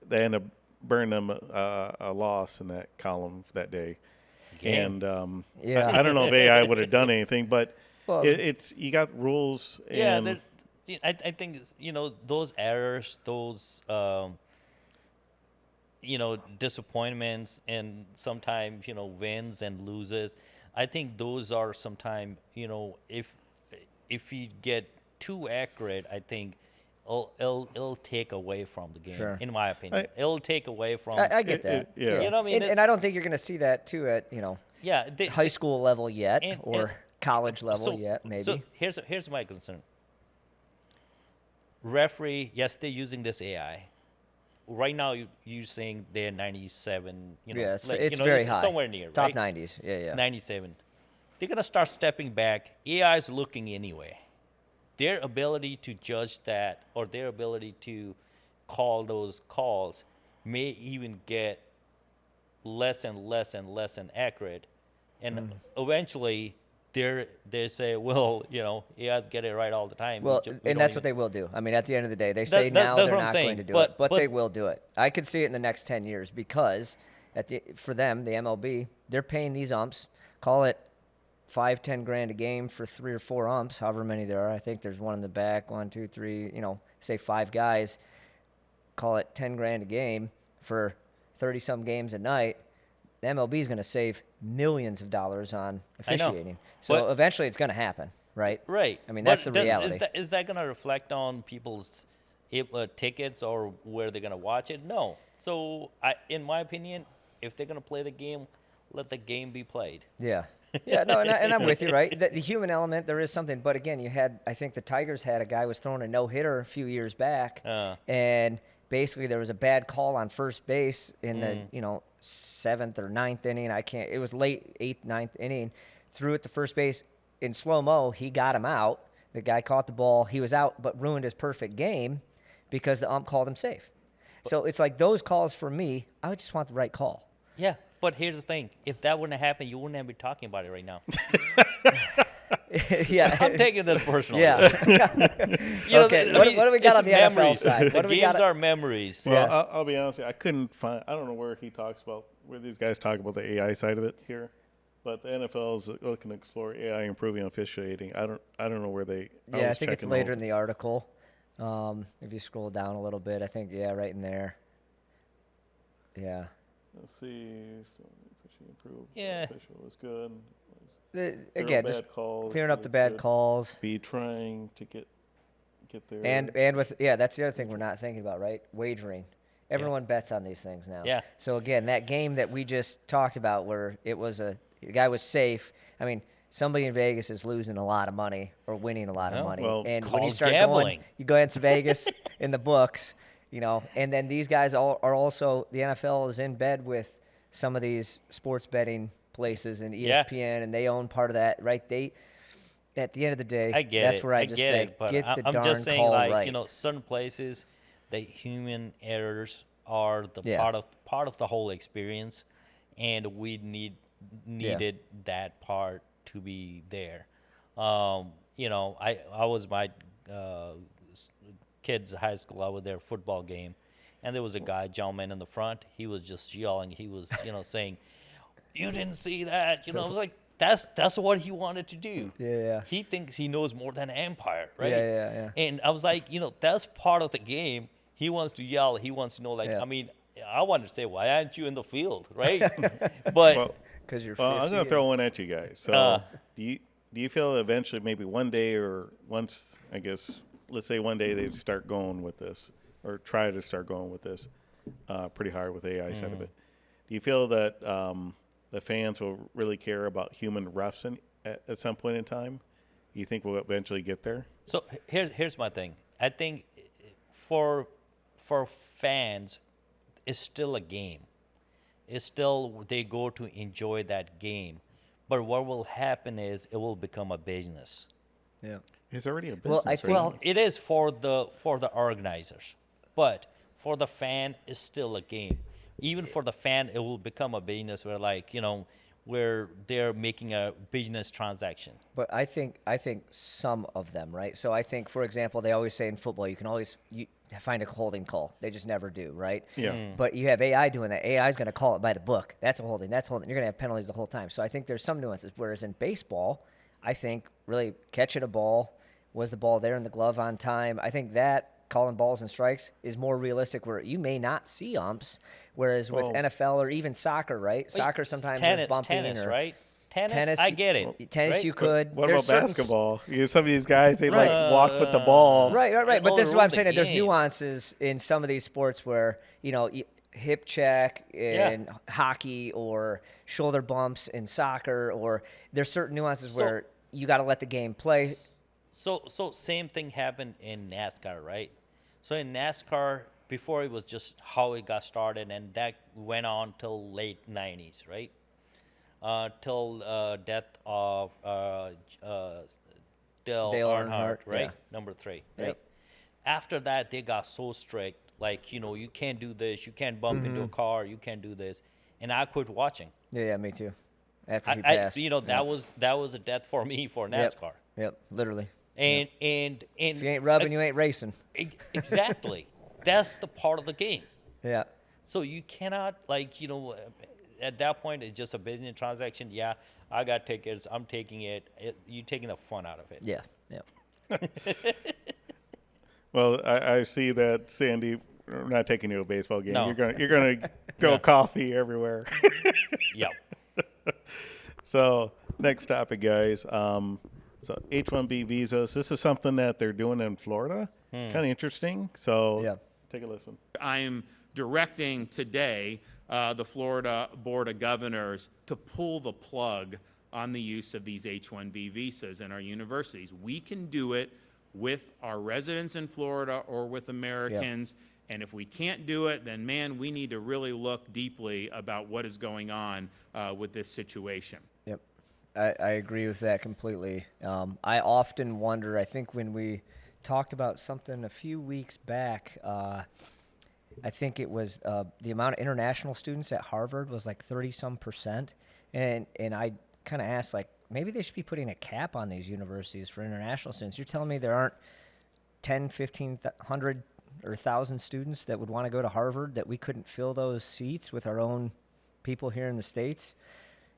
They ended up burning him a loss in that column that day. Game. And I don't know if AI would have done anything, but it's you got rules. And I think those errors, those disappointments, and sometimes wins and loses. I think those are sometimes if you get too accurate, I think it'll take away from the game. Sure. In my opinion, it'll take away from. I get that. Yeah. You know what I mean? And I don't think you're going to see that too at high school level yet, or college level yet. Maybe. So here's my concern. Referee, yes, they're using this AI. Right now, you're saying they're 97. It's very high. Somewhere near, top right? 90s. Yeah. 97. They're gonna start stepping back. AI is looking anyway. Their ability to judge that, or their ability to call those calls, may even get less and less and less and accurate, and eventually they say, well, AIs get it right all the time. Well, and that's what they will do. I mean, at the end of the day, they say now they're not going to do it, but they will do it. I could see it in the next 10 years because for them, the MLB, they're paying these umps, call it $5-10 grand a game for 3 or 4 umps, however many there are. I think there's one in the back, 1, 2, 3, say 5 guys, call it 10 grand a game for 30-some games a night. The MLB is going to save millions of dollars on officiating. So eventually it's going to happen, right? Right. I mean, that's the reality. Is that going to reflect on people's tickets or where they're going to watch it? No. So, in my opinion, if they're going to play the game, let the game be played. Yeah. Yeah, no, and I'm with you, right? The human element, there is something. But, again, I think the Tigers had a guy was throwing a no-hitter a few years back, and basically there was a bad call on first base in the, 7th or 9th inning. It was late 8th, 9th inning. Threw it to first base in slow-mo. He got him out. The guy caught the ball. He was out, but ruined his perfect game because the ump called him safe. So it's like those calls for me, I would just want the right call. Yeah, but here's the thing. If that wouldn't have happened, you wouldn't have been talking about it right now. Yeah, I'm taking this personally. Yeah. Okay. What do we got on the NFL side? The games are memories. Well, yes. I'll be honest with you. I couldn't find. I don't know where these guys talk about the AI side of it here, but the NFL is looking to explore AI improving officiating. I don't know where they. I think it's later in the article. If you scroll down a little bit, I think right in there. Yeah. Let's see. Improve. Yeah. Official is good. Again, just clearing up the bad calls. Be trying to get there. And with that's the other thing we're not thinking about, right? Wagering. Everyone bets on these things now. Yeah. So again, that game that we just talked about, where it was the guy was safe. I mean, somebody in Vegas is losing a lot of money or winning a lot of money. Well, and when you start gambling. you go into Vegas in the books, and then these guys are also, the NFL is in bed with some of these sports betting places and ESPN, and they own part of that, right? They, at the end of the day, that's where I just say, get the darn just saying, call like, right. Certain places, the human errors are the part of the whole experience, and we needed that part to be there. I was my kids' high school. I was their football game, and there was a guy, gentleman in the front. He was just yelling. He was, saying, "You didn't see that." I was like, that's what he wanted to do. Yeah. He thinks he knows more than an umpire, right? Yeah. And I was like, that's part of the game. He wants to yell. He wants to know, I mean, I wanted to say, why aren't you in the field, right? But because you're. Well, I'm going to throw one at you guys. So, do you feel eventually, maybe one day or once, I guess, let's say one day they start going with this, or try to start going with this, pretty hard with the AI side of it. do you feel that the fans will really care about human refs at some point in time? You think we'll eventually get there? So here's my thing. I think for fans, it's still a game. It's still, they go to enjoy that game. But what will happen is it will become a business. Yeah. It's already a business. Well, it is for the organizers, but for the fan, it's still a game. Even for the fan, it will become a business where, like, you know, where they're making a business transaction. But I think some of them, right? So I think, for example, they always say in football, you can always find a holding call. They just never do, right? Yeah. But you have AI doing that. AI is going to call it by the book. That's a holding. That's holding. You're going to have penalties the whole time. So I think there's some nuances. Whereas in baseball, I think really catching a ball, was the ball there in the glove on time? I think that calling balls and strikes is more realistic, where you may not see umps. Whereas with NFL or even soccer, right? Soccer sometimes there's bumping. Tennis, right? Tennis, I get it. Tennis, right? you could. What about basketball? Some of these guys, they like walk with the ball. Right. But this is what I'm saying. That there's nuances in some of these sports where, you know, hip check in hockey or shoulder bumps in soccer, or there's certain nuances where you got to let the game play. So same thing happened in NASCAR, right? So in NASCAR, before it was just how it got started, and that went on till late 90s, right? Till death of Dale Earnhardt, right? Yeah. Number 3, right? Yep. After that, they got so strict, like, you know, you can't do this, you can't bump into a car, you can't do this, and I quit watching. Yeah, me too. After he passed, you know, that was a death for me for NASCAR. Yep, literally. And if you ain't rubbing, you ain't racing. Exactly. That's the part of the game. Yeah. So you cannot, like, you know, at that point, it's just a business transaction. Yeah, I got tickets. I'm taking it. You're taking the fun out of it. Yeah. Well, I see that, Sandy. We're not taking you to a baseball game. No. You're gonna throw coffee everywhere. Yep. So next topic, guys. So H-1B visas. This is something that they're doing in Florida. Kind of interesting. So take a listen. I am directing today the Florida Board of Governors to pull the plug on the use of these H-1B visas in our universities. We can do it with our residents in Florida or with Americans. And if we can't do it, then, man, we need to really look deeply about what is going on with this situation. Yep. I agree with that completely. I often wonder, I think when we talked about something a few weeks back, I think it was the amount of international students at Harvard was like 30-some%. And I kind of asked, like, maybe they should be putting a cap on these universities for international students. You're telling me there aren't 10, 1,500 or 1,000 students that would want to go to Harvard, that we couldn't fill those seats with our own people here in the States?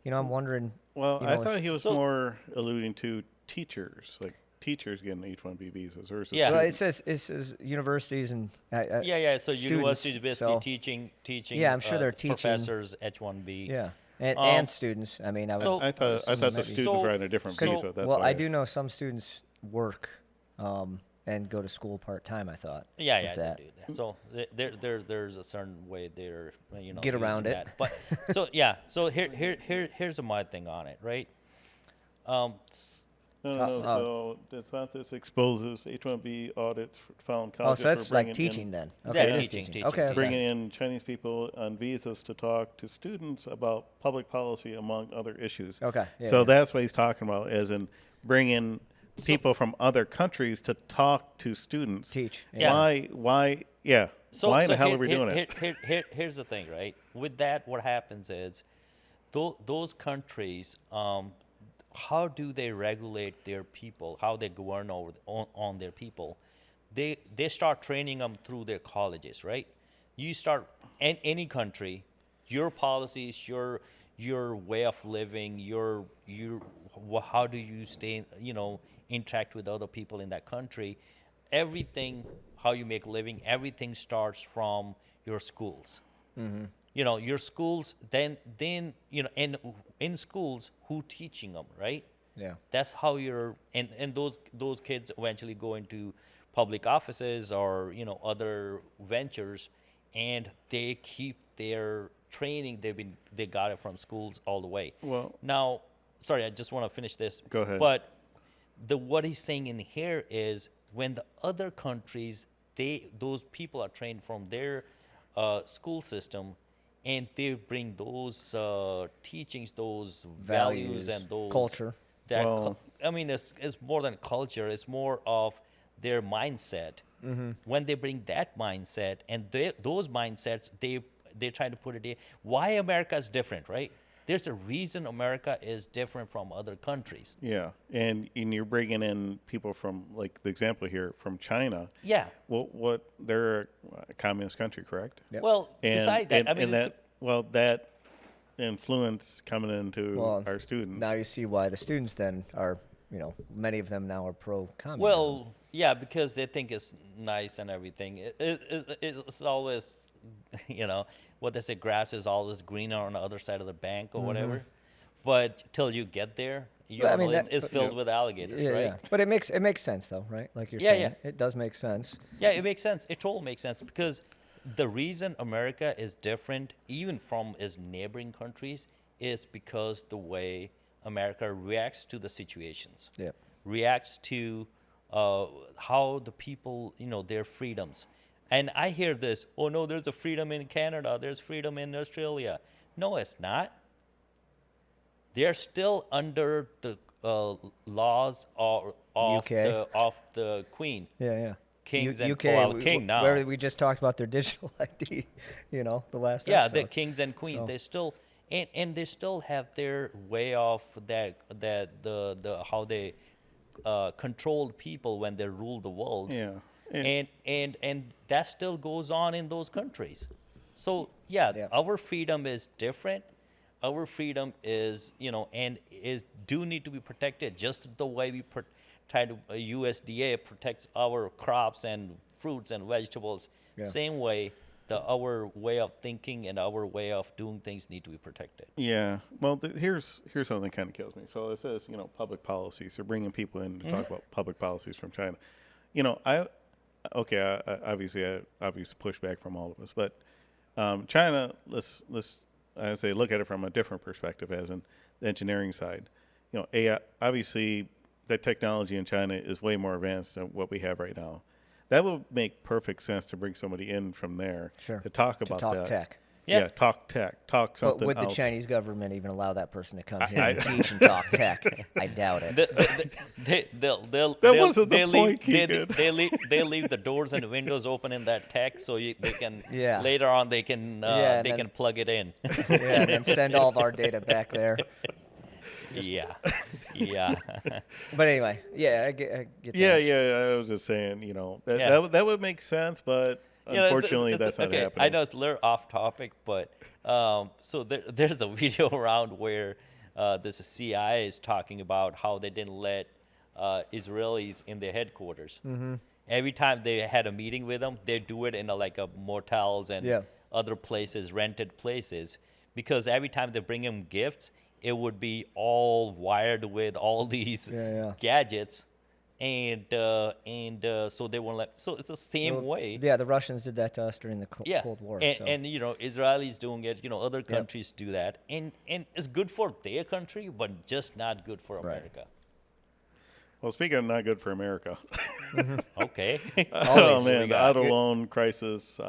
You know, I'm wondering. Well, you know, I thought he was more alluding to teachers, like teachers getting H-1B visas. Or well, it says universities and So universities basically teaching. Yeah, I'm sure they're teaching professors H-1B. Yeah, and students. I mean, I thought the students were on a different visa. That's why I do know some students work and go to school part time. I thought. Yeah, they do that. So there's a certain way they're get around it. That. But so here's my thing on it, right? No. So this exposes H-1B audits found colleges. So that's like teaching then. Okay, teaching. Okay. Bringing in Chinese people on visas to talk to students about public policy, among other issues. Okay. So that's what he's talking about, as in bringing people from other countries to talk to students. Teach. Why? Yeah. So why in the hell are we doing it? Here's the thing, right? With that, what happens is those countries. How do they regulate their people? How they govern on their people? They start training them through their colleges, right? You start in any country, your policies, your way of living, how do you stay, interact with other people in that country? Everything, how you make a living, everything starts from your schools. Mm-hmm. Your schools, then and in schools, who teaching them, right? Yeah. That's how and those kids eventually go into public offices or other ventures, and they keep their training. They got it from schools all the way. Well, now, sorry, I just want to finish this. Go ahead. But what he's saying in here is when the other countries, those people are trained from their school system, and they bring those teachings, those values and those culture. I mean, it's more than culture. It's more of their mindset. When they bring that mindset and those mindsets, they try to put it in. Why America is different, right? There's a reason America is different from other countries. Yeah, and you're bringing in people from, like the example here, from China. Yeah. Well, they're a communist country, correct? Yep. Well, beside that, that influence coming into our students. Now you see why the students then are, many of them now are pro-communism. Well, yeah, because they think it's nice and everything. It's always, what they say, grass is always greener on the other side of the bank or whatever. But till you get there, it's filled with alligators, right? Yeah. But it makes sense though, right? Like you're saying, it does make sense. Yeah, it makes sense. It totally makes sense because the reason America is different, even from its neighboring countries, is because the way America reacts to the situations. Yeah. Reacts to how the people, their freedoms. And I hear this, oh no, there's a freedom in Canada, there's freedom in Australia. No, it's not. They're still under the laws of the Queen. Yeah. Kings UK, king now. Where we just talked about their digital ID, the last episode. Yeah, the kings and queens, they still, and they still have their way of how they controlled people when they ruled the world. Yeah. And that still goes on in those countries. So our freedom is different. Our freedom is, do need to be protected just the way we try to USDA protects our crops and fruits and vegetables. Yeah. Same way, our way of thinking and our way of doing things need to be protected. Yeah. Well, here's something that kind of kills me. So it says, public policies. They're bringing people in to talk about public policies from China. I obviously push back from all of us, but China, let's I say look at it from a different perspective, as in the engineering side. AI, obviously, that technology in China is way more advanced than what we have right now. That would make perfect sense to bring somebody in from there to talk about that. Tech. Yeah, talk tech, talk something else. But would the Chinese government even allow that person to come here and teach and talk tech? I doubt it. They leave the doors and the windows open in that tech, so they can later on they can plug it in. And then send all of our data back there. Yeah. But anyway, I get that. Yeah. I was just saying, that would make sense, but unfortunately, that's not happening. I know it's a little off topic, but so there's a video around where this CIA is talking about how they didn't let Israelis in their headquarters. Every time they had a meeting with them, they do it in motels and other places, rented places, because every time they bring them gifts, it would be all wired with all these gadgets. And so they won't let. So it's the same way. Yeah, the Russians did that to us during the Cold War. And Israelis doing it. Other countries do that, and it's good for their country, but just not good for America. Well, speaking of not good for America. Okay. Oh man, the auto loan crisis.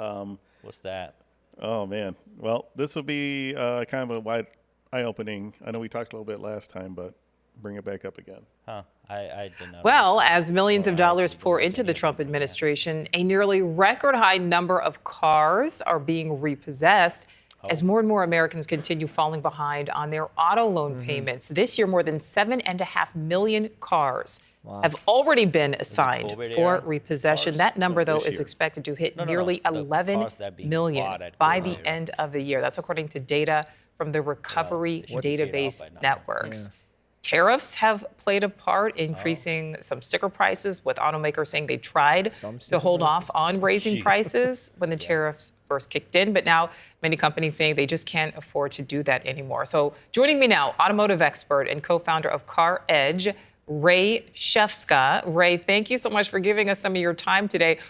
What's that? Oh man. Well, this will be kind of a wide eye-opening. I know we talked a little bit last time, but bring it back up again. Huh. I did not. Well, as millions of dollars pour into the Trump administration, a nearly record high number of cars are being repossessed as more and more Americans continue falling behind on their auto loan payments. This year, more than 7.5 million cars have already been assigned for repossession. That number, though, is expected to hit nearly 11 million by the end of the year. That's according to data from the Recovery Database Networks. Tariffs have played a part, increasing some sticker prices, with automakers saying they tried to hold off on raising prices when the tariffs first kicked in. But now many companies saying they just can't afford to do that anymore. So joining me now, automotive expert and co-founder of Car Edge, Ray Shefska. Ray, thank you so much for giving us some of your time today.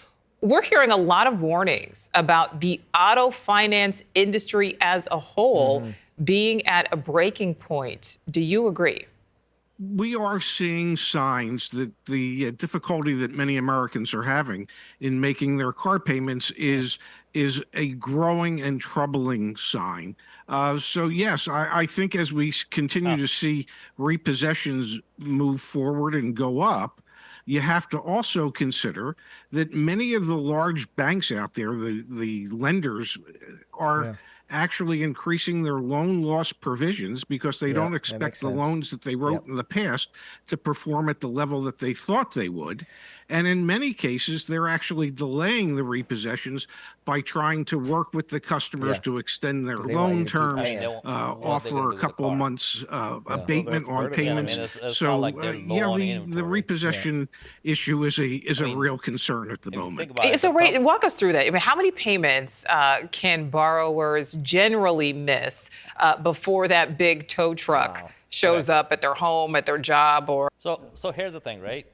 we're hearing a lot of warnings about the auto finance industry as a whole being at a breaking point. Do you agree? We are seeing signs that the difficulty that many Americans are having in making their car payments is a growing and troubling sign. So yes, I think as we continue to see repossessions move forward and go up, you have to also consider that many of the large banks out there, the lenders, are actually increasing their loan loss provisions because they don't expect the loans that they wrote in the past to perform at the level that they thought they would. And in many cases, they're actually delaying the repossessions by trying to work with the customers to extend their loan terms, offer a couple of months abatement on payments. The repossession issue is a real concern at the moment. So, Ray, walk us through that. I mean, how many payments can borrowers generally miss before that big tow truck shows up at their home, at their job, or? So here's the thing, right?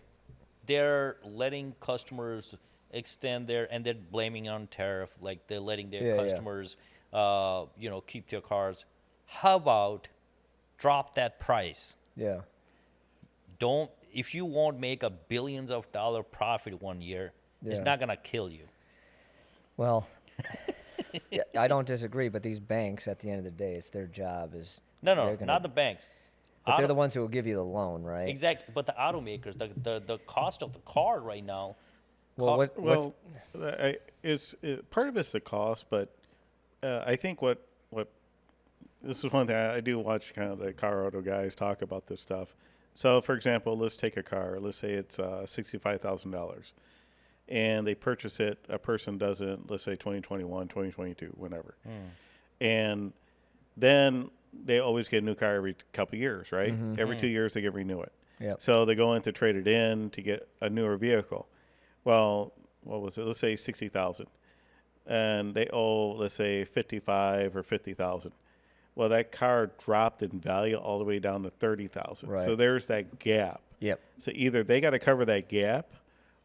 They're letting customers extend and they're blaming on tariff, like they're letting their customers, keep their cars. How about drop that price? Yeah. If you won't make a billions of dollar profit one year, it's not gonna kill you. Well, I don't disagree, but these banks, at the end of the day, it's their job. Not the banks. But they're the ones who will give you the loan, right? Exactly. But the automakers, the cost of the car right now. Part of it's the cost, but I think what this is one thing I do watch kind of the car auto guys talk about this stuff. So, for example, let's take a car. Let's say it's $65,000, and they purchase it. A person does it, let's say 2021, 2022, whenever, and then they always get a new car every couple of years, right? Every 2 years they get renew it. Yep. So they go in to trade it in to get a newer vehicle. Well, what was it? Let's say 60,000, and they owe, let's say, 55 or 50,000. Well, that car dropped in value all the way down to 30,000. Right. So there's that gap. Yep. So either they got to cover that gap,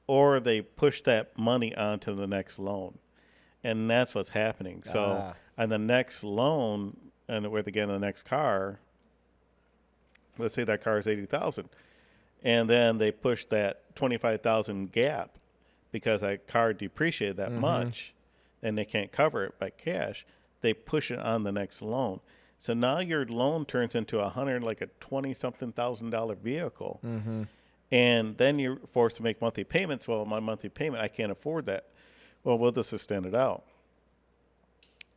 or they push that money onto the next loan, and that's what's happening. So on the next loan, and with again the next car, let's say that car is 80,000, and then they push that 25,000 gap because that car depreciated that much, and they can't cover it by cash. They push it on the next loan. So now your loan turns into a $20-something thousand vehicle, and then you're forced to make monthly payments. Well, my monthly payment, I can't afford that. Well, we'll just extend it out.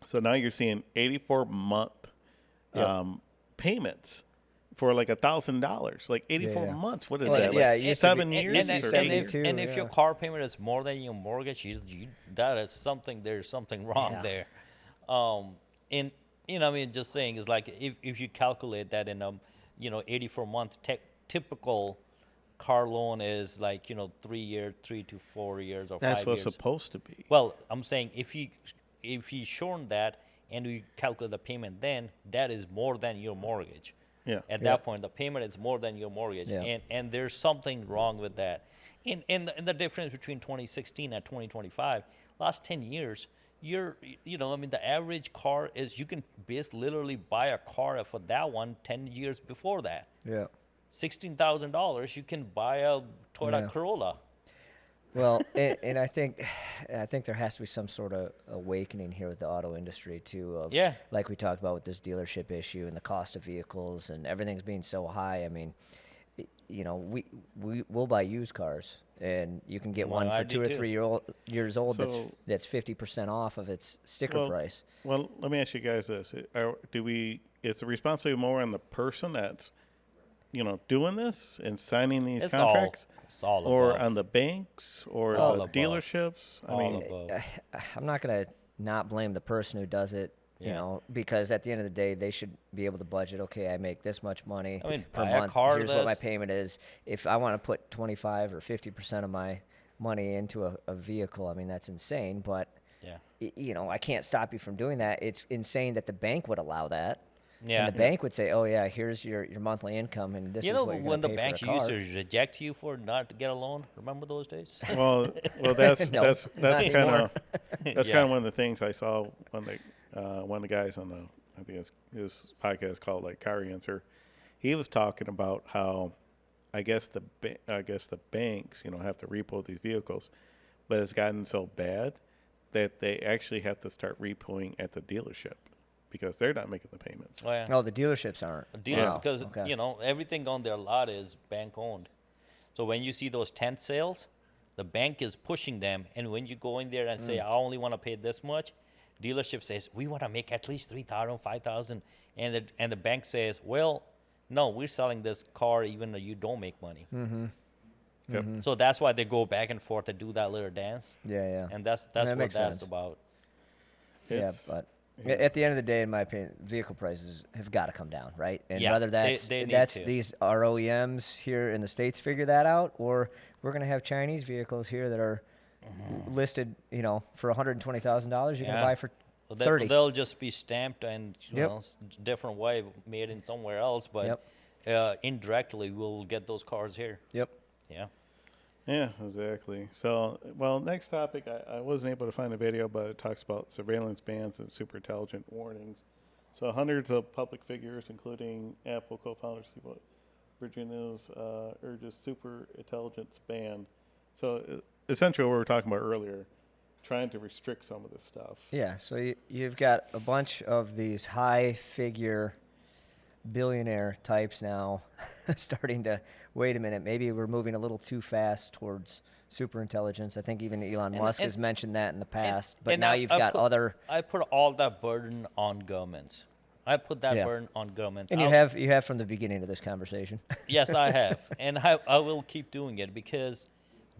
So now you're seeing 84-month payments for like $1,000, like 84 months. What is that? Yeah, like 7 years? And if your car payment is more than your mortgage, that is something. There's something wrong there. Just saying is like if you calculate that in 84-month typical car loan is like 3 to 4 years or 5 years. That's what's supposed to be. Well, I'm saying if you shorten that and we calculate the payment, then that is more than your mortgage. Yeah. At that point, the payment is more than your mortgage, and there's something wrong with that. And the difference between 2016 and 2025, last 10 years, the average car is you can literally buy a car for that one 10 years before that. Yeah. $16,000, you can buy a Toyota Corolla. Well, and I think there has to be some sort of awakening here with the auto industry too. Like we talked about with this dealership issue and the cost of vehicles and everything's being so high. I mean, we'll buy used cars, and you can get one for 2 or 3 years old that's 50% off of its sticker price. Well, let me ask you guys this: is the responsibility more on the person that's doing this and signing these contracts? It's all or above. On the banks or all the above. Dealerships? I'm not going to not blame the person who does it, because at the end of the day, they should be able to budget. Okay, I make this much money per month. Here's what my payment is. If I want to put 25 or 50% of my money into a vehicle, I mean, that's insane. But, I can't stop you from doing that. It's insane that the bank would allow that. And the bank would say, "Oh yeah, here's your monthly income, and this is what you're when the pay banks for a used car." to reject you for not to get a loan. Remember those days? Well, that's No, kind not of one of the things I saw when one of the guys on the, I think his podcast called like Car Answer. He was talking about how I guess the banks have to repo these vehicles, but it's gotten so bad that they actually have to start repoing at the dealership because they're not making the payments. Oh, yeah. Oh, the dealerships aren't. Because everything on their lot is bank owned. So when you see those tent sales, the bank is pushing them, and when you go in there and say, I only want to pay this much, dealership says, we want to make at least $3,000, $5,000, and the bank says, well, no, we're selling this car even though you don't make money. Yep. So that's why they go back and forth to do that little dance. Yeah. And that's that what makes that's sense. about. But at the end of the day, in my opinion, vehicle prices have got to come down, right? And Yeah, whether they need to. these our OEMs here in the States figure that out, or we're going to have Chinese vehicles here that are listed, for $120,000, you're going to buy for $30,000. They'll just be stamped and different way, made in somewhere else, but indirectly we'll get those cars here. Yep. Yeah. Yeah, exactly. So, next topic, I wasn't able to find a video, but it talks about surveillance bans and superintelligent warnings. So hundreds of public figures, including Apple co-founder Steve Virginius, urges superintelligence ban. So essentially what we were talking about earlier, trying to restrict some of this stuff. Yeah, so you've got a bunch of these high-figure billionaire types now starting to, wait a minute, maybe we're moving a little too fast towards superintelligence. I think even Elon Musk has mentioned that in the past, but now you've got other... I put all that burden on governments. I put that burden on governments. And you have from the beginning of this conversation. Yes, I have. And I will keep doing it because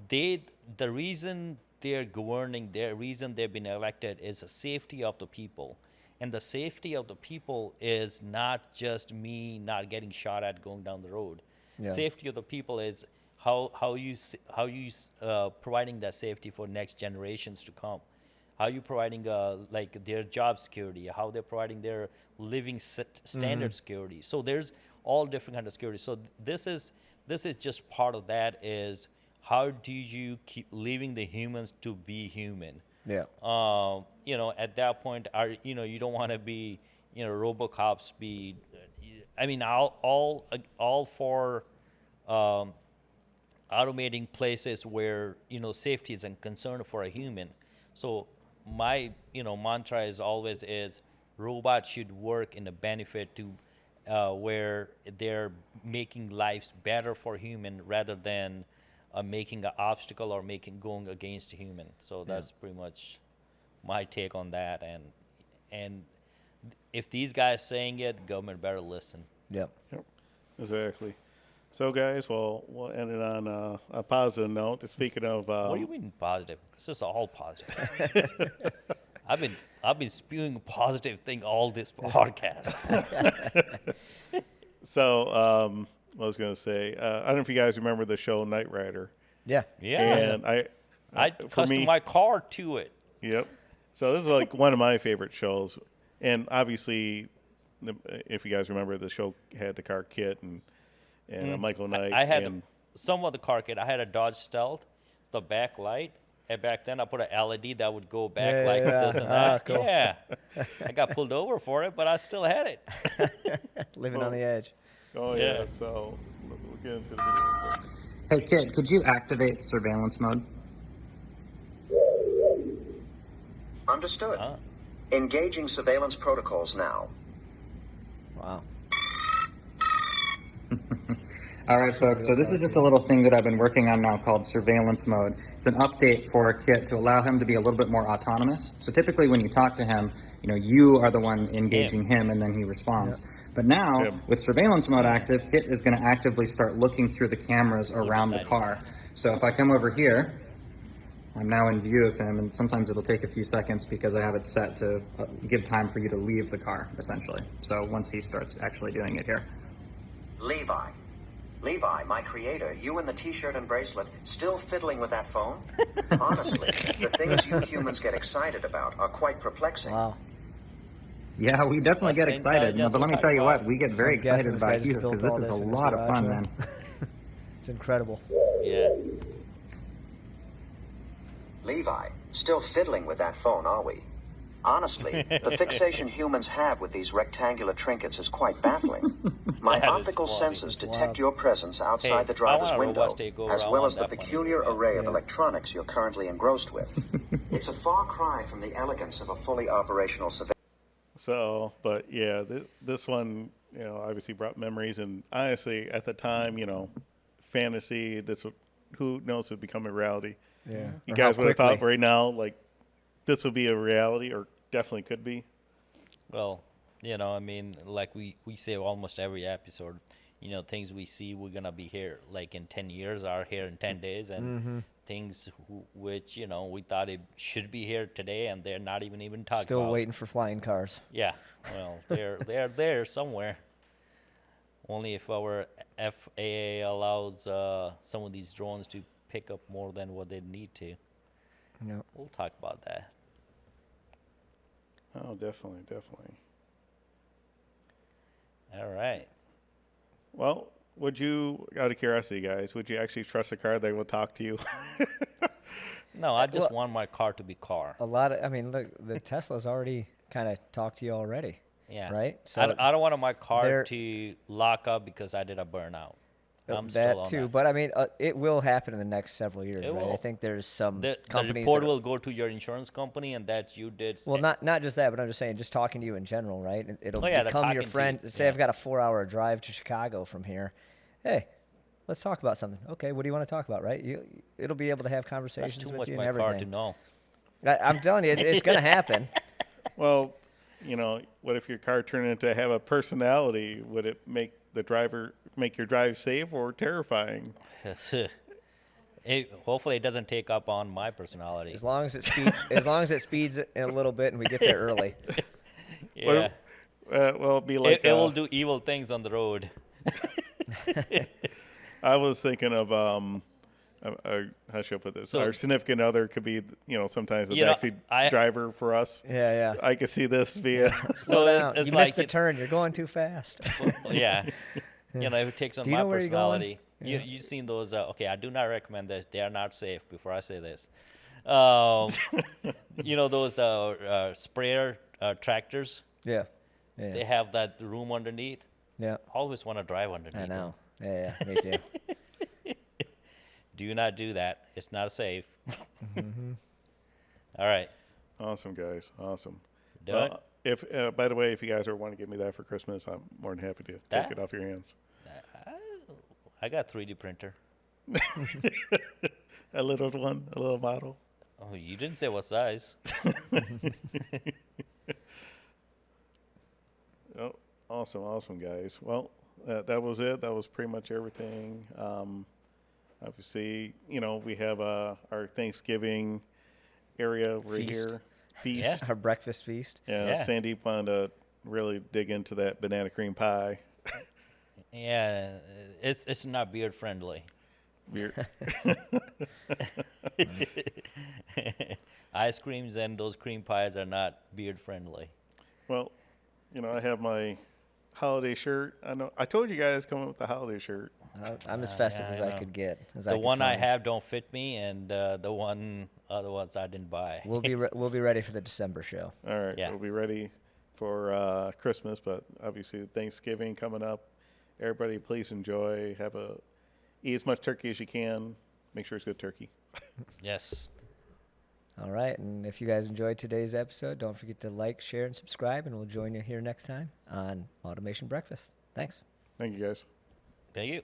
the reason they're governing, the reason they've been elected is the safety of the people. And the safety of the people is not just me not getting shot at going down the road. Yeah. Safety of the people is how you providing that safety for next generations to come. How you providing like their job security, how they're providing their living standard security. So there's all different kind of security. So this is just part of that is how do you keep leaving the humans to be human? Yeah. At that point, you don't want to be, RoboCops be. I mean, all for automating places where safety is a concern for a human. So my mantra is always robots should work in a benefit to where they're making lives better for human rather than making an obstacle or going against a human. So that's pretty much my take on that. And if these guys saying it, government better listen. Yep. Exactly. So guys, we'll end it on a positive note. Speaking of, what do you mean positive? It's just all positive. I've been spewing a positive thing all this podcast. So. I was going to say, I don't know if you guys remember the show Knight Rider. Yeah. And I custom my car to it. Yep. So this is like one of my favorite shows. And obviously, if you guys remember, the show had the car KITT and Michael Knight. I had some of the car KITT. I had a Dodge Stealth, the back light. And back then, I put an LED that would go back this and that. Cool. Yeah. I got pulled over for it, but I still had it. Living on the edge. Oh, yeah. So we'll get into the video. Hey, KITT, could you activate surveillance mode? Understood. Engaging surveillance protocols now. Wow. All right, folks, so this is just a little thing that I've been working on now called surveillance mode. It's an update for KITT to allow him to be a little bit more autonomous. So typically when you talk to him, you are the one engaging him and then he responds. Yep. But now, with surveillance mode active, KITT is going to actively start looking through the cameras around the car. So if I come over here, I'm now in view of him, and sometimes it'll take a few seconds because I have it set to give time for you to leave the car, essentially. So once he starts actually doing it here. Levi, my creator, you in the t-shirt and bracelet, still fiddling with that phone? Honestly, the things you humans get excited about are quite perplexing. Wow. Yeah, we definitely get excited. But let me tell you what, we get very excited about you because this is a lot of fun, man. It's incredible. Yeah. Levi, still fiddling with that phone, are we? Honestly, the fixation humans have with these rectangular trinkets is quite baffling. My optical senses detect your presence outside the driver's window, as well as the peculiar array of electronics you're currently engrossed with. It's a far cry from the elegance of a fully operational surveillance. So, but yeah, this one, obviously brought memories, and honestly, at the time, fantasy. Who knows, would become a reality. Yeah. You guys would have thought right now, like, this would be a reality, or definitely could be. Well, like we say almost every episode, things we see we're gonna be here like in 10 years are here in 10 days, and things which we thought it should be here today, and they're not even talking about. Still waiting for flying cars. Yeah, well, they're there somewhere. Only if our FAA allows some of these drones to pick up more than what they need to. Yeah. We'll talk about that. Oh, definitely. All right. Well, would you, out of curiosity, guys, would you actually trust a car that will talk to you? No, I just want my car to be car. Look, the Tesla's already kind of talked to you already. Yeah. Right? So I don't want my car to lock up because I did a burnout. I'm still on that. But it will happen in the next several years, right? I think there's some companies. The report will go to your insurance company, and that you did. Well, not just that, but I'm just saying, just talking to you in general, right? It'll become your friend. Say I've got a 4-hour drive to Chicago from here. Hey, let's talk about something. Okay, what do you want to talk about, right? It'll be able to have conversations That's too with much you my and everything. car to know. I'm telling you, it's going to happen. Well, what if your car turned into have a personality? Would it make your drive safe or terrifying? Hopefully, it doesn't take up on my personality. As long as it speeds a little bit, and we get there early. Yeah. Well, it'd be like it will do evil things on the road. I was thinking of how should I put this? Our significant other could be, sometimes the backseat driver for us. Yeah. I could see this being. Slow down. You missed the turn. You're going too fast. Yeah. If it takes on my personality. You've seen those. Okay, I do not recommend this. They are not safe. Before I say this, those sprayer tractors. Yeah. They have that room underneath. Yeah. Always want to drive underneath. I know. Yeah, me too. Do not do that. It's not safe. All right. Awesome, guys. Awesome. Done. If by the way, if you guys ever want to give me that for Christmas, I'm more than happy to take it off your hands. I got a 3D printer. A little one, a little model. Oh, you didn't say what size. Oh, awesome, guys. Well, that was it. That was pretty much everything. Obviously, we have our Thanksgiving area right here. Feast. Yeah, our breakfast feast. Yeah. Sandeep wanted to really dig into that banana cream pie. Yeah, it's not beard friendly. Ice creams and those cream pies are not beard friendly. Well, I have my holiday shirt. I told you guys come up with the holiday shirt. I'm as festive as I could get. The one I have don't fit me, and other ones I didn't buy. We'll be ready for the December show. All right, we'll be ready for Christmas, but obviously Thanksgiving coming up. Everybody, please enjoy. Eat as much turkey as you can. Make sure it's good turkey. Yes. All right, and if you guys enjoyed today's episode, don't forget to like, share, and subscribe, and we'll join you here next time on Automation Breakfast. Thanks. Thank you, guys. Thank you.